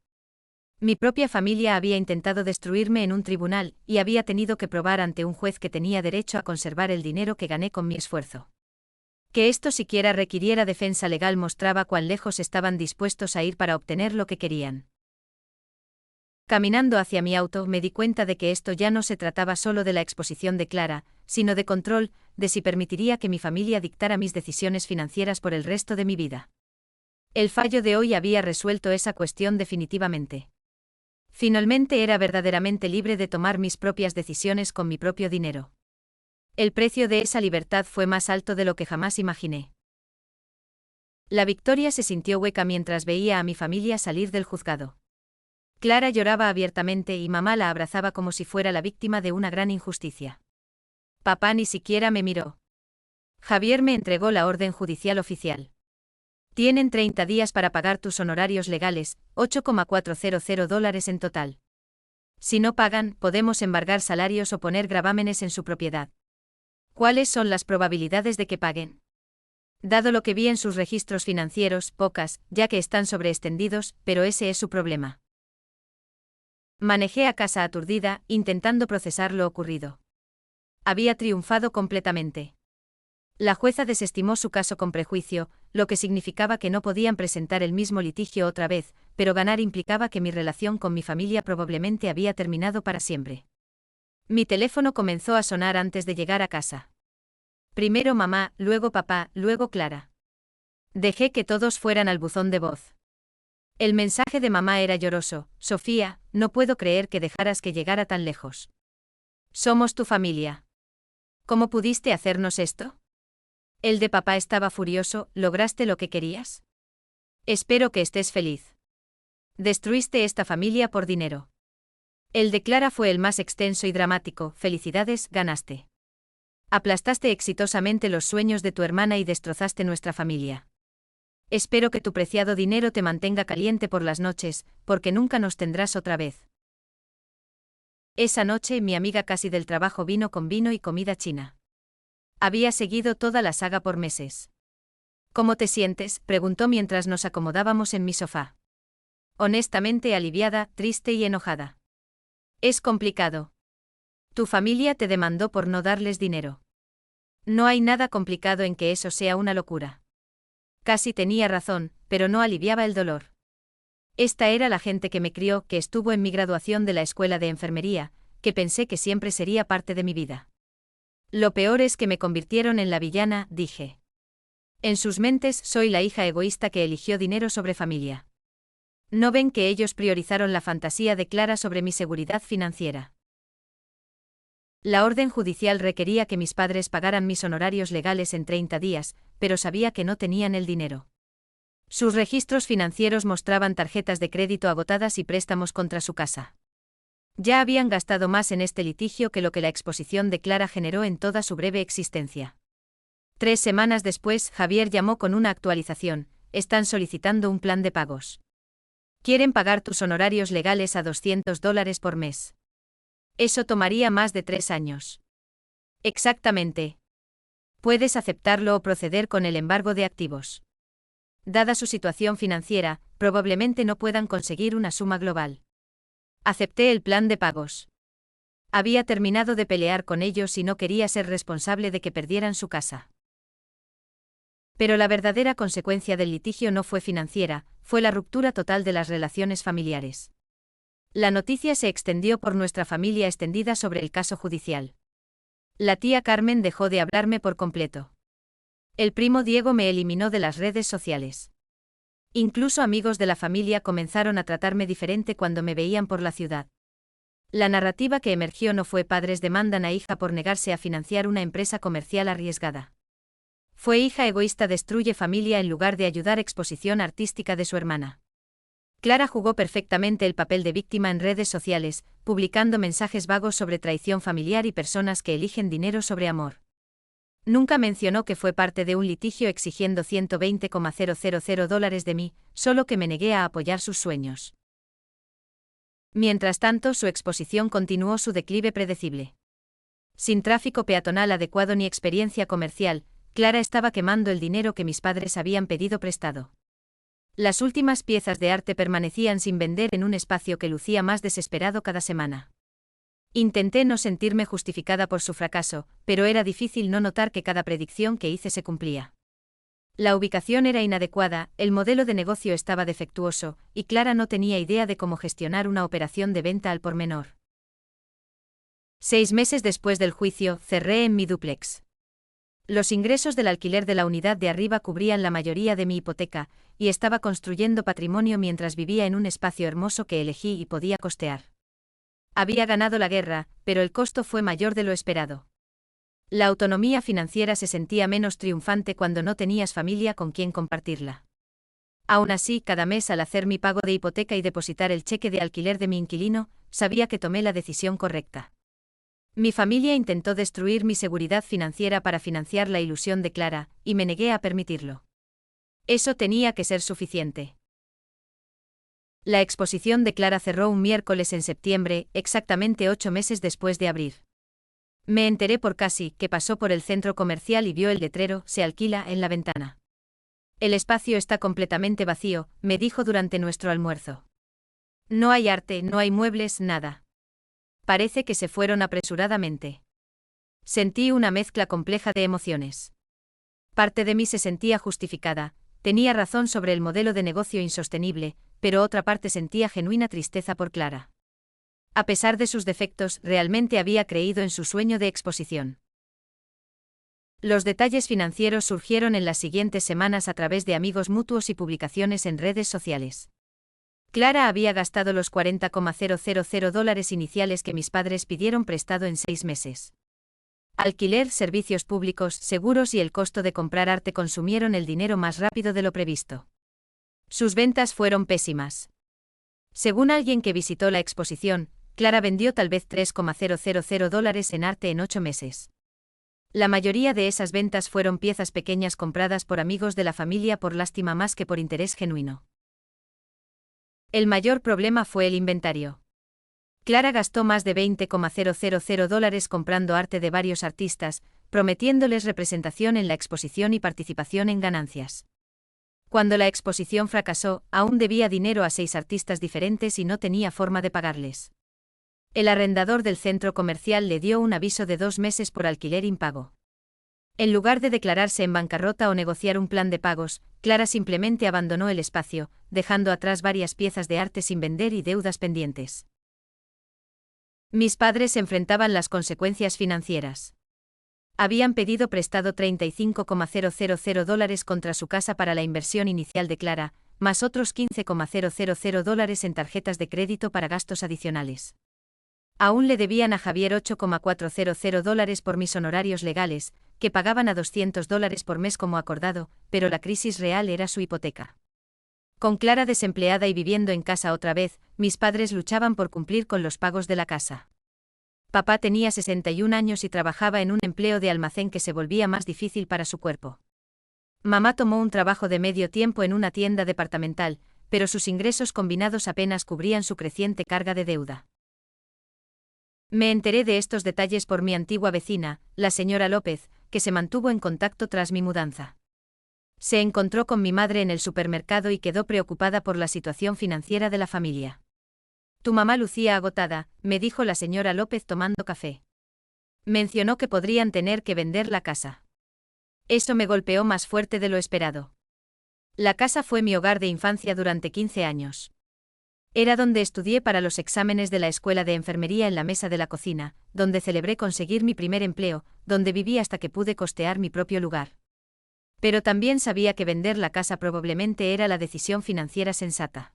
Mi propia familia había intentado destruirme en un tribunal, y había tenido que probar ante un juez que tenía derecho a conservar el dinero que gané con mi esfuerzo. Que esto siquiera requiriera defensa legal mostraba cuán lejos estaban dispuestos a ir para obtener lo que querían. Caminando hacia mi auto me di cuenta de que esto ya no se trataba solo de la exposición de Clara, sino de control, de si permitiría que mi familia dictara mis decisiones financieras por el resto de mi vida. El fallo de hoy había resuelto esa cuestión definitivamente. Finalmente era verdaderamente libre de tomar mis propias decisiones con mi propio dinero. El precio de esa libertad fue más alto de lo que jamás imaginé. La victoria se sintió hueca mientras veía a mi familia salir del juzgado. Clara lloraba abiertamente y mamá la abrazaba como si fuera la víctima de una gran injusticia. Papá ni siquiera me miró. Javier me entregó la orden judicial oficial. Tienen 30 días para pagar tus honorarios legales, $8,400 en total. Si no pagan, podemos embargar salarios o poner gravámenes en su propiedad. ¿Cuáles son las probabilidades de que paguen? Dado lo que vi en sus registros financieros, pocas, ya que están sobreextendidos, pero ese es su problema. Manejé a casa aturdida, intentando procesar lo ocurrido. Había triunfado completamente. La jueza desestimó su caso con prejuicio, lo que significaba que no podían presentar el mismo litigio otra vez, pero ganar implicaba que mi relación con mi familia probablemente había terminado para siempre. Mi teléfono comenzó a sonar antes de llegar a casa. Primero mamá, luego papá, luego Clara. Dejé que todos fueran al buzón de voz. El mensaje de mamá era lloroso: Sofía, no puedo creer que dejaras que llegara tan lejos. Somos tu familia. ¿Cómo pudiste hacernos esto? El de papá estaba furioso: ¿lograste lo que querías? Espero que estés feliz. Destruiste esta familia por dinero. El de Clara fue el más extenso y dramático: felicidades, ganaste. Aplastaste exitosamente los sueños de tu hermana y destrozaste nuestra familia. Espero que tu preciado dinero te mantenga caliente por las noches, porque nunca nos tendrás otra vez. Esa noche mi amiga casi del trabajo vino con vino y comida china. Había seguido toda la saga por meses. ¿Cómo te sientes?, preguntó mientras nos acomodábamos en mi sofá. Honestamente aliviada, triste y enojada. Es complicado. Tu familia te demandó por no darles dinero. No hay nada complicado en que eso sea una locura. Casi tenía razón, pero no aliviaba el dolor. Esta era la gente que me crió, que estuvo en mi graduación de la escuela de enfermería, que pensé que siempre sería parte de mi vida. Lo peor es que me convirtieron en la villana, dije. En sus mentes soy la hija egoísta que eligió dinero sobre familia. ¿No ven que ellos priorizaron la fantasía de Clara sobre mi seguridad financiera? La orden judicial requería que mis padres pagaran mis honorarios legales en 30 días, pero sabía que no tenían el dinero. Sus registros financieros mostraban tarjetas de crédito agotadas y préstamos contra su casa. Ya habían gastado más en este litigio que lo que la exposición de Clara generó en toda su breve existencia. 3 semanas después, Javier llamó con una actualización: están solicitando un plan de pagos. Quieren pagar tus honorarios legales a $200 por mes. Eso tomaría más de 3 años. Exactamente. Puedes aceptarlo o proceder con el embargo de activos. Dada su situación financiera, probablemente no puedan conseguir una suma global. Acepté el plan de pagos. Había terminado de pelear con ellos y no quería ser responsable de que perdieran su casa. Pero la verdadera consecuencia del litigio no fue financiera, fue la ruptura total de las relaciones familiares. La noticia se extendió por nuestra familia extendida sobre el caso judicial. La tía Carmen dejó de hablarme por completo. El primo Diego me eliminó de las redes sociales. Incluso amigos de la familia comenzaron a tratarme diferente cuando me veían por la ciudad. La narrativa que emergió no fue padres demandan a hija por negarse a financiar una empresa comercial arriesgada. Fue hija egoísta destruye familia en lugar de ayudar exposición artística de su hermana. Clara jugó perfectamente el papel de víctima en redes sociales, publicando mensajes vagos sobre traición familiar y personas que eligen dinero sobre amor. Nunca mencionó que fue parte de un litigio exigiendo $120,000 de mí, solo que me negué a apoyar sus sueños. Mientras tanto, su exposición continuó su declive predecible. Sin tráfico peatonal adecuado ni experiencia comercial, Clara estaba quemando el dinero que mis padres habían pedido prestado. Las últimas piezas de arte permanecían sin vender en un espacio que lucía más desesperado cada semana. Intenté no sentirme justificada por su fracaso, pero era difícil no notar que cada predicción que hice se cumplía. La ubicación era inadecuada, el modelo de negocio estaba defectuoso, y Clara no tenía idea de cómo gestionar una operación de venta al por menor. 6 meses después del juicio, cerré en mi dúplex. Los ingresos del alquiler de la unidad de arriba cubrían la mayoría de mi hipoteca, y estaba construyendo patrimonio mientras vivía en un espacio hermoso que elegí y podía costear. Había ganado la guerra, pero el costo fue mayor de lo esperado. La autonomía financiera se sentía menos triunfante cuando no tenías familia con quien compartirla. Aún así, cada mes al hacer mi pago de hipoteca y depositar el cheque de alquiler de mi inquilino, sabía que tomé la decisión correcta. Mi familia intentó destruir mi seguridad financiera para financiar la ilusión de Clara, y me negué a permitirlo. Eso tenía que ser suficiente. La exposición de Clara cerró un miércoles en septiembre, exactamente 8 meses después de abrir. Me enteré por Casi, que pasó por el centro comercial y vio el letrero «Se alquila» en la ventana. El espacio está completamente vacío, me dijo durante nuestro almuerzo. No hay arte, no hay muebles, nada. Parece que se fueron apresuradamente. Sentí una mezcla compleja de emociones. Parte de mí se sentía justificada, tenía razón sobre el modelo de negocio insostenible, pero otra parte sentía genuina tristeza por Clara. A pesar de sus defectos, realmente había creído en su sueño de exposición. Los detalles financieros surgieron en las siguientes semanas a través de amigos mutuos y publicaciones en redes sociales. Clara había gastado los $40,000 iniciales que mis padres pidieron prestado en 6 meses. Alquiler, servicios públicos, seguros y el costo de comprar arte consumieron el dinero más rápido de lo previsto. Sus ventas fueron pésimas. Según alguien que visitó la exposición, Clara vendió tal vez $3,000 en arte en 8 meses. La mayoría de esas ventas fueron piezas pequeñas compradas por amigos de la familia por lástima más que por interés genuino. El mayor problema fue el inventario. Clara gastó más de $20,000 comprando arte de varios artistas, prometiéndoles representación en la exposición y participación en ganancias. Cuando la exposición fracasó, aún debía dinero a 6 artistas diferentes y no tenía forma de pagarles. El arrendador del centro comercial le dio un aviso de 2 meses por alquiler impago. En lugar de declararse en bancarrota o negociar un plan de pagos, Clara simplemente abandonó el espacio, dejando atrás varias piezas de arte sin vender y deudas pendientes. Mis padres enfrentaban las consecuencias financieras. Habían pedido prestado $35,000 contra su casa para la inversión inicial de Clara, más otros $15,000 en tarjetas de crédito para gastos adicionales. Aún le debían a Javier $8,400 por mis honorarios legales, que pagaban a $200 por mes como acordado, pero la crisis real era su hipoteca. Con Clara desempleada y viviendo en casa otra vez, mis padres luchaban por cumplir con los pagos de la casa. Papá tenía 61 años y trabajaba en un empleo de almacén que se volvía más difícil para su cuerpo. Mamá tomó un trabajo de medio tiempo en una tienda departamental, pero sus ingresos combinados apenas cubrían su creciente carga de deuda. Me enteré de estos detalles por mi antigua vecina, la señora López, que se mantuvo en contacto tras mi mudanza. Se encontró con mi madre en el supermercado y quedó preocupada por la situación financiera de la familia. Tu mamá lucía agotada, me dijo la señora López tomando café. Mencionó que podrían tener que vender la casa. Eso me golpeó más fuerte de lo esperado. La casa fue mi hogar de infancia durante 15 años. Era donde estudié para los exámenes de la escuela de enfermería en la mesa de la cocina, donde celebré conseguir mi primer empleo, donde viví hasta que pude costear mi propio lugar. Pero también sabía que vender la casa probablemente era la decisión financiera sensata.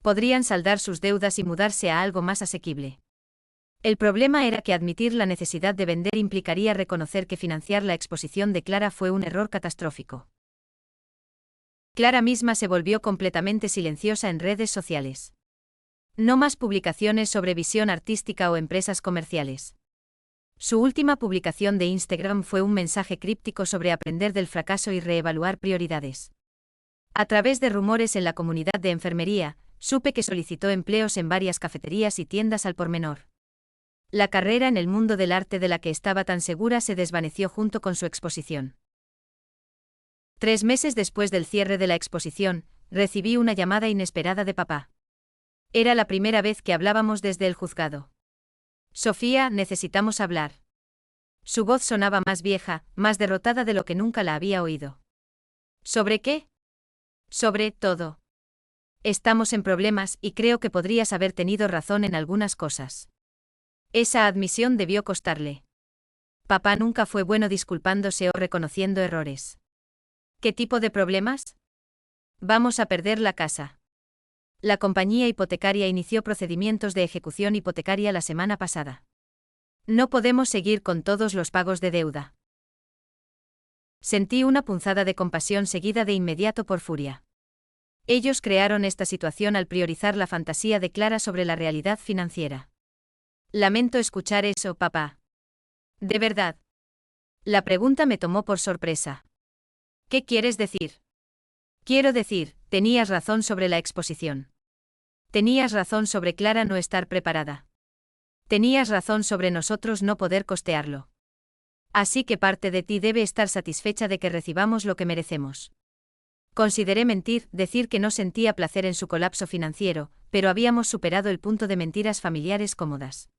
Podrían saldar sus deudas y mudarse a algo más asequible. El problema era que admitir la necesidad de vender implicaría reconocer que financiar la exposición de Clara fue un error catastrófico. Clara misma se volvió completamente silenciosa en redes sociales. No más publicaciones sobre visión artística o empresas comerciales. Su última publicación de Instagram fue un mensaje críptico sobre aprender del fracaso y reevaluar prioridades. A través de rumores en la comunidad de enfermería, supe que solicitó empleos en varias cafeterías y tiendas al por menor. La carrera en el mundo del arte de la que estaba tan segura se desvaneció junto con su exposición. 3 meses después del cierre de la exposición, recibí una llamada inesperada de papá. Era la primera vez que hablábamos desde el juzgado. Sofía, necesitamos hablar. Su voz sonaba más vieja, más derrotada de lo que nunca la había oído. ¿Sobre qué? Sobre todo. Estamos en problemas y creo que podrías haber tenido razón en algunas cosas. Esa admisión debió costarle. Papá nunca fue bueno disculpándose o reconociendo errores. ¿Qué tipo de problemas? Vamos a perder la casa. La compañía hipotecaria inició procedimientos de ejecución hipotecaria la semana pasada. No podemos seguir con todos los pagos de deuda. Sentí una punzada de compasión seguida de inmediato por furia. Ellos crearon esta situación al priorizar la fantasía de Clara sobre la realidad financiera. Lamento escuchar eso, papá. ¿De verdad? La pregunta me tomó por sorpresa. ¿Qué quieres decir? Quiero decir, tenías razón sobre la exposición. Tenías razón sobre Clara no estar preparada. Tenías razón sobre nosotros no poder costearlo. Así que parte de ti debe estar satisfecha de que recibamos lo que merecemos. Consideré mentir, decir que no sentía placer en su colapso financiero, pero habíamos superado el punto de mentiras familiares cómodas.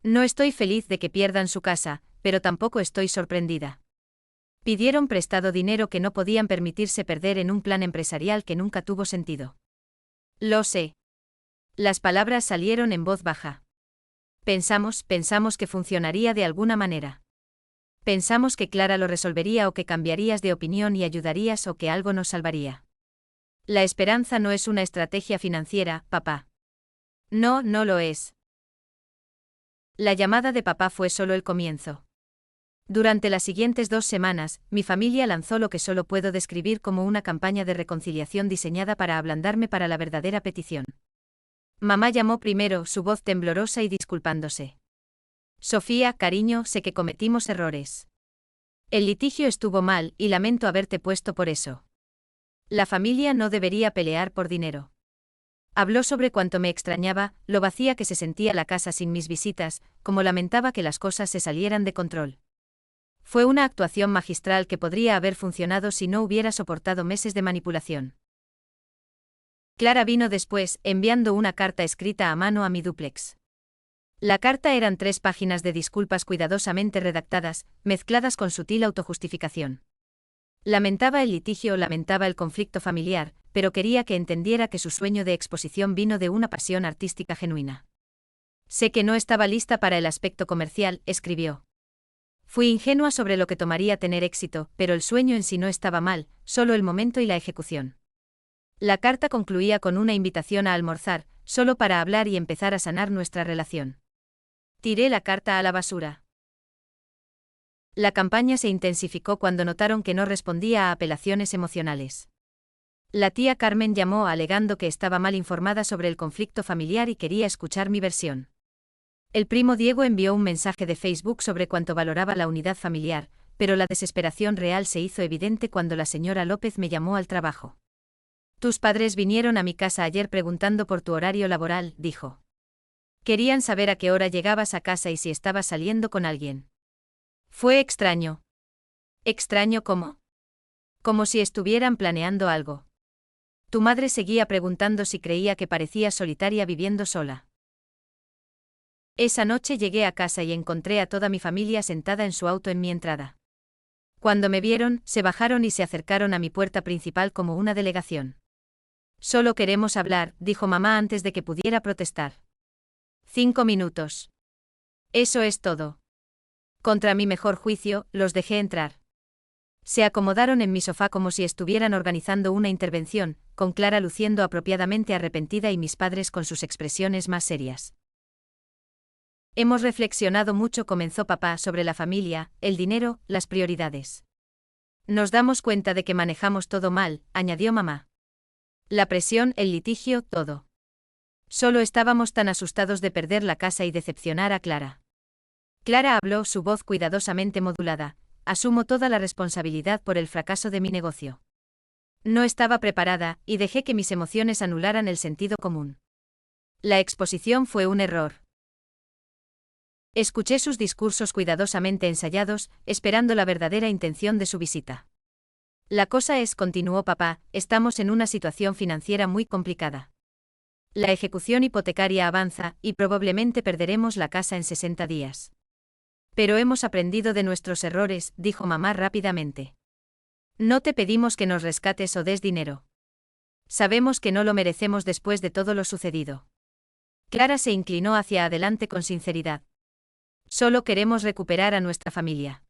No estoy feliz de que pierdan su casa, pero tampoco estoy sorprendida. Pidieron prestado dinero que no podían permitirse perder en un plan empresarial que nunca tuvo sentido. Lo sé. Las palabras salieron en voz baja. Pensamos que funcionaría de alguna manera. Pensamos que Clara lo resolvería o que cambiarías de opinión y ayudarías o que algo nos salvaría. La esperanza no es una estrategia financiera, papá. No, no lo es. La llamada de papá fue solo el comienzo. Durante las siguientes 2 semanas, mi familia lanzó lo que solo puedo describir como una campaña de reconciliación diseñada para ablandarme para la verdadera petición. Mamá llamó primero, su voz temblorosa y disculpándose. Sofía, cariño, sé que cometimos errores. El litigio estuvo mal y lamento haberte puesto por eso. La familia no debería pelear por dinero. Habló sobre cuánto me extrañaba, lo vacía que se sentía la casa sin mis visitas, como lamentaba que las cosas se salieran de control. Fue una actuación magistral que podría haber funcionado si no hubiera soportado meses de manipulación. Clara vino después, enviando una carta escrita a mano a mi dúplex. La carta eran 3 páginas de disculpas cuidadosamente redactadas, mezcladas con sutil autojustificación. Lamentaba el litigio, lamentaba el conflicto familiar, pero quería que entendiera que su sueño de exposición vino de una pasión artística genuina. Sé que no estaba lista para el aspecto comercial, escribió. Fui ingenua sobre lo que tomaría tener éxito, pero el sueño en sí no estaba mal, solo el momento y la ejecución. La carta concluía con una invitación a almorzar, solo para hablar y empezar a sanar nuestra relación. Tiré la carta a la basura. La campaña se intensificó cuando notaron que no respondía a apelaciones emocionales. La tía Carmen llamó alegando que estaba mal informada sobre el conflicto familiar y quería escuchar mi versión. El primo Diego envió un mensaje de Facebook sobre cuánto valoraba la unidad familiar, pero la desesperación real se hizo evidente cuando la señora López me llamó al trabajo. Tus padres vinieron a mi casa ayer preguntando por tu horario laboral, dijo. Querían saber a qué hora llegabas a casa y si estabas saliendo con alguien. Fue extraño. ¿Extraño cómo? Como si estuvieran planeando algo. Tu madre seguía preguntando si creía que parecías solitaria viviendo sola. Esa noche llegué a casa y encontré a toda mi familia sentada en su auto en mi entrada. Cuando me vieron, se bajaron y se acercaron a mi puerta principal como una delegación. Solo queremos hablar, dijo mamá antes de que pudiera protestar. 5 minutos. Eso es todo. Contra mi mejor juicio, los dejé entrar. Se acomodaron en mi sofá como si estuvieran organizando una intervención, con Clara luciendo apropiadamente arrepentida y mis padres con sus expresiones más serias. Hemos reflexionado mucho, comenzó papá, sobre la familia, el dinero, las prioridades. Nos damos cuenta de que manejamos todo mal, añadió mamá. La presión, el litigio, todo. Solo estábamos tan asustados de perder la casa y decepcionar a Clara. Clara habló, su voz cuidadosamente modulada. Asumo toda la responsabilidad por el fracaso de mi negocio. No estaba preparada, y dejé que mis emociones anularan el sentido común. La exposición fue un error. Escuché sus discursos cuidadosamente ensayados, esperando la verdadera intención de su visita. La cosa es, continuó papá, estamos en una situación financiera muy complicada. La ejecución hipotecaria avanza, y probablemente perderemos la casa en 60 días. Pero hemos aprendido de nuestros errores, dijo mamá rápidamente. No te pedimos que nos rescates o des dinero. Sabemos que no lo merecemos después de todo lo sucedido. Clara se inclinó hacia adelante con sinceridad. Solo queremos recuperar a nuestra familia.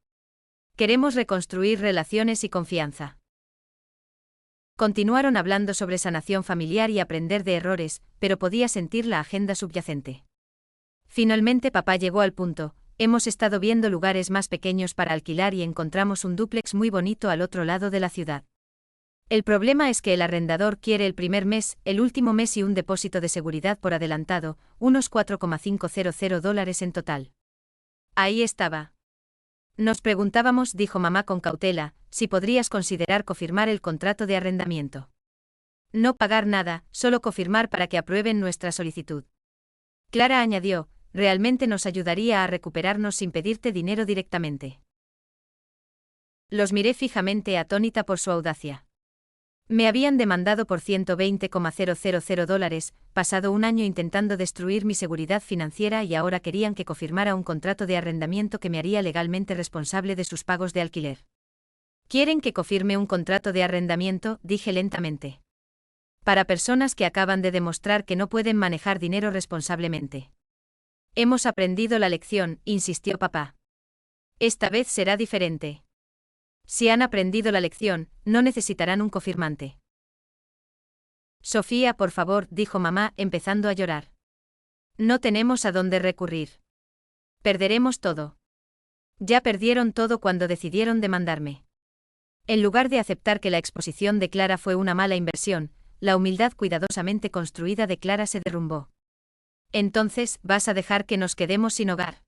Queremos reconstruir relaciones y confianza. Continuaron hablando sobre sanación familiar y aprender de errores, pero podía sentir la agenda subyacente. Finalmente papá llegó al punto. Hemos estado viendo lugares más pequeños para alquilar y encontramos un dúplex muy bonito al otro lado de la ciudad. El problema es que el arrendador quiere el primer mes, el último mes y un depósito de seguridad por adelantado, unos $4,500 en total. Ahí estaba. Nos preguntábamos, dijo mamá con cautela, si podrías considerar cofirmar el contrato de arrendamiento. No pagar nada, solo cofirmar para que aprueben nuestra solicitud. Clara añadió, realmente nos ayudaría a recuperarnos sin pedirte dinero directamente. Los miré fijamente, atónita por su audacia. Me habían demandado por $120,000, pasado un año intentando destruir mi seguridad financiera y ahora querían que cofirmara un contrato de arrendamiento que me haría legalmente responsable de sus pagos de alquiler. ¿Quieren que confirme un contrato de arrendamiento?, dije lentamente. Para personas que acaban de demostrar que no pueden manejar dinero responsablemente. Hemos aprendido la lección, insistió papá. Esta vez será diferente. Si han aprendido la lección, no necesitarán un confirmante. Sofía, por favor, dijo mamá, empezando a llorar. No tenemos a dónde recurrir. Perderemos todo. Ya perdieron todo cuando decidieron demandarme. En lugar de aceptar que la exposición de Clara fue una mala inversión, la humildad cuidadosamente construida de Clara se derrumbó. Entonces, ¿vas a dejar que nos quedemos sin hogar?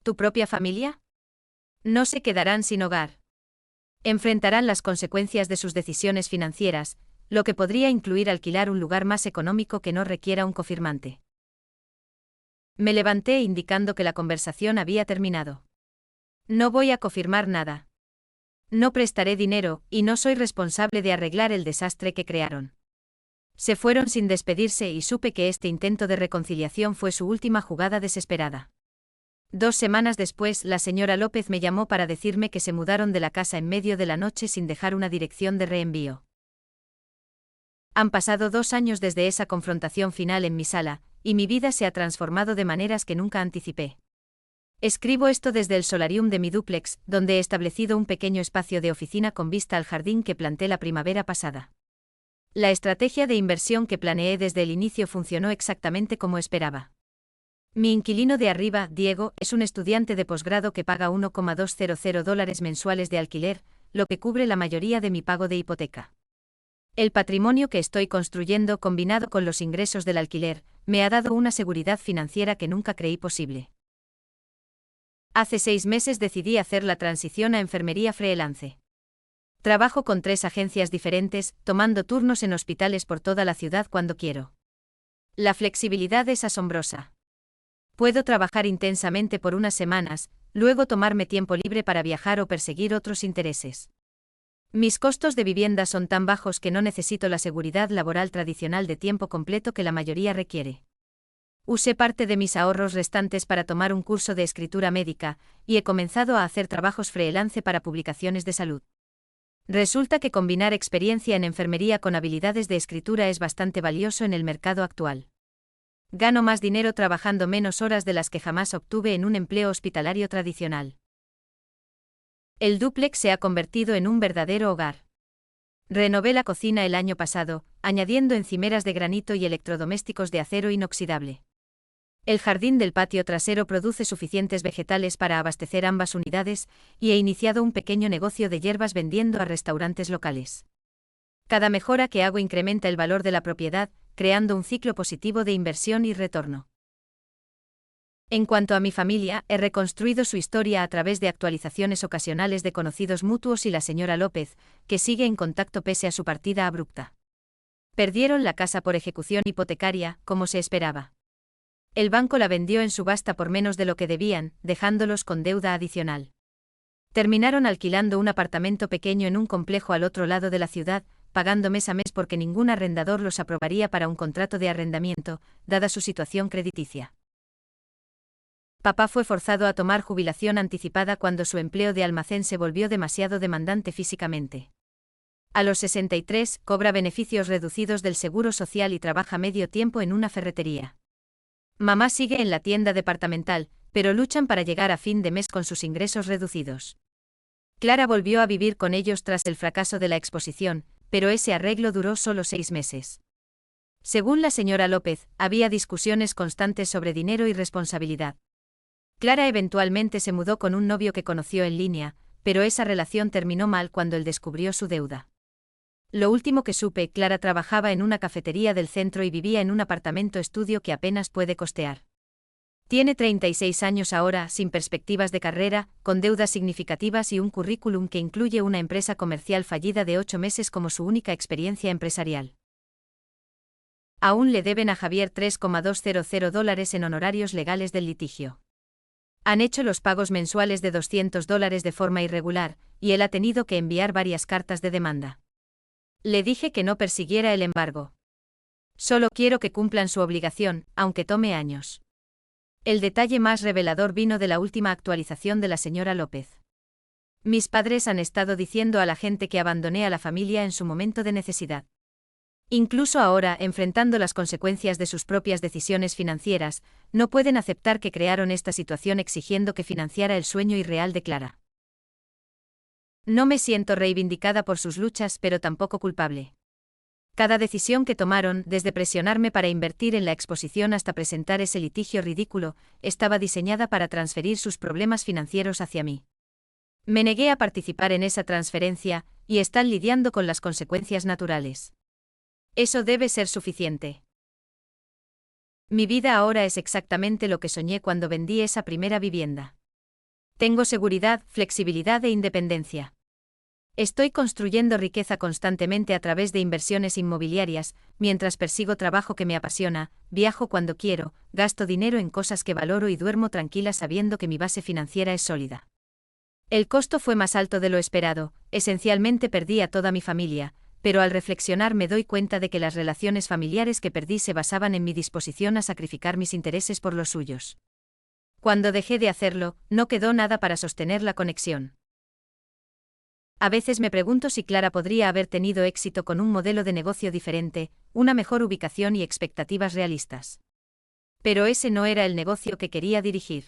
¿Tu propia familia? No se quedarán sin hogar. Enfrentarán las consecuencias de sus decisiones financieras, lo que podría incluir alquilar un lugar más económico que no requiera un confirmante. Me levanté indicando que la conversación había terminado. No voy a confirmar nada. No prestaré dinero, y no soy responsable de arreglar el desastre que crearon. Se fueron sin despedirse y supe que este intento de reconciliación fue su última jugada desesperada. 2 semanas después, la señora López me llamó para decirme que se mudaron de la casa en medio de la noche sin dejar una dirección de reenvío. Han pasado 2 años desde esa confrontación final en mi sala, y mi vida se ha transformado de maneras que nunca anticipé. Escribo esto desde el solarium de mi dúplex, donde he establecido un pequeño espacio de oficina con vista al jardín que planté la primavera pasada. La estrategia de inversión que planeé desde el inicio funcionó exactamente como esperaba. Mi inquilino de arriba, Diego, es un estudiante de posgrado que paga $1,200 mensuales de alquiler, lo que cubre la mayoría de mi pago de hipoteca. El patrimonio que estoy construyendo, combinado con los ingresos del alquiler, me ha dado una seguridad financiera que nunca creí posible. Hace 6 meses decidí hacer la transición a enfermería freelance. Trabajo con 3 agencias diferentes, tomando turnos en hospitales por toda la ciudad cuando quiero. La flexibilidad es asombrosa. Puedo trabajar intensamente por unas semanas, luego tomarme tiempo libre para viajar o perseguir otros intereses. Mis costos de vivienda son tan bajos que no necesito la seguridad laboral tradicional de tiempo completo que la mayoría requiere. Usé parte de mis ahorros restantes para tomar un curso de escritura médica, y he comenzado a hacer trabajos freelance para publicaciones de salud. Resulta que combinar experiencia en enfermería con habilidades de escritura es bastante valioso en el mercado actual. Gano más dinero trabajando menos horas de las que jamás obtuve en un empleo hospitalario tradicional. El dúplex se ha convertido en un verdadero hogar. Renové la cocina el año pasado, añadiendo encimeras de granito y electrodomésticos de acero inoxidable. El jardín del patio trasero produce suficientes vegetales para abastecer ambas unidades, y he iniciado un pequeño negocio de hierbas vendiendo a restaurantes locales. Cada mejora que hago incrementa el valor de la propiedad, creando un ciclo positivo de inversión y retorno. En cuanto a mi familia, he reconstruido su historia a través de actualizaciones ocasionales de conocidos mutuos y la señora López, que sigue en contacto pese a su partida abrupta. Perdieron la casa por ejecución hipotecaria, como se esperaba. El banco la vendió en subasta por menos de lo que debían, dejándolos con deuda adicional. Terminaron alquilando un apartamento pequeño en un complejo al otro lado de la ciudad, pagando mes a mes porque ningún arrendador los aprobaría para un contrato de arrendamiento, dada su situación crediticia. Papá fue forzado a tomar jubilación anticipada cuando su empleo de almacén se volvió demasiado demandante físicamente. A los 63, cobra beneficios reducidos del seguro social y trabaja medio tiempo en una ferretería. Mamá sigue en la tienda departamental, pero luchan para llegar a fin de mes con sus ingresos reducidos. Clara volvió a vivir con ellos tras el fracaso de la exposición, pero ese arreglo duró solo 6 meses. Según la señora López, había discusiones constantes sobre dinero y responsabilidad. Clara eventualmente se mudó con un novio que conoció en línea, pero esa relación terminó mal cuando él descubrió su deuda. Lo último que supe, Clara trabajaba en una cafetería del centro y vivía en un apartamento estudio que apenas puede costear. Tiene 36 años ahora, sin perspectivas de carrera, con deudas significativas y un currículum que incluye una empresa comercial fallida de 8 meses como su única experiencia empresarial. Aún le deben a Javier $3,200 en honorarios legales del litigio. Han hecho los pagos mensuales de $200 de forma irregular, y él ha tenido que enviar varias cartas de demanda. Le dije que no persiguiera el embargo. Solo quiero que cumplan su obligación, aunque tome años. El detalle más revelador vino de la última actualización de la señora López. Mis padres han estado diciendo a la gente que abandoné a la familia en su momento de necesidad. Incluso ahora, enfrentando las consecuencias de sus propias decisiones financieras, no pueden aceptar que crearon esta situación exigiendo que financiara el sueño irreal de Clara. No me siento reivindicada por sus luchas, pero tampoco culpable. Cada decisión que tomaron, desde presionarme para invertir en la exposición hasta presentar ese litigio ridículo, estaba diseñada para transferir sus problemas financieros hacia mí. Me negué a participar en esa transferencia, y están lidiando con las consecuencias naturales. Eso debe ser suficiente. Mi vida ahora es exactamente lo que soñé cuando vendí esa primera vivienda. Tengo seguridad, flexibilidad e independencia. Estoy construyendo riqueza constantemente a través de inversiones inmobiliarias, mientras persigo trabajo que me apasiona, viajo cuando quiero, gasto dinero en cosas que valoro y duermo tranquila sabiendo que mi base financiera es sólida. El costo fue más alto de lo esperado, esencialmente perdí a toda mi familia, pero al reflexionar me doy cuenta de que las relaciones familiares que perdí se basaban en mi disposición a sacrificar mis intereses por los suyos. Cuando dejé de hacerlo, no quedó nada para sostener la conexión. A veces me pregunto si Clara podría haber tenido éxito con un modelo de negocio diferente, una mejor ubicación y expectativas realistas. Pero ese no era el negocio que quería dirigir.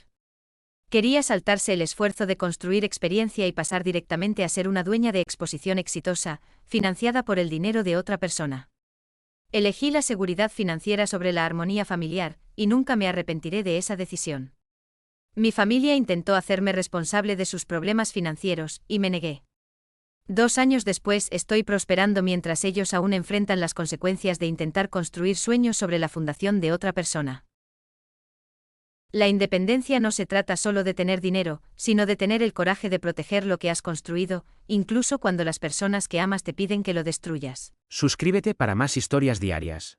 Quería saltarse el esfuerzo de construir experiencia y pasar directamente a ser una dueña de exposición exitosa, financiada por el dinero de otra persona. Elegí la seguridad financiera sobre la armonía familiar, y nunca me arrepentiré de esa decisión. Mi familia intentó hacerme responsable de sus problemas financieros, y me negué. 2 años después estoy prosperando mientras ellos aún enfrentan las consecuencias de intentar construir sueños sobre la fundación de otra persona. La independencia no se trata solo de tener dinero, sino de tener el coraje de proteger lo que has construido, incluso cuando las personas que amas te piden que lo destruyas. Suscríbete para más historias diarias.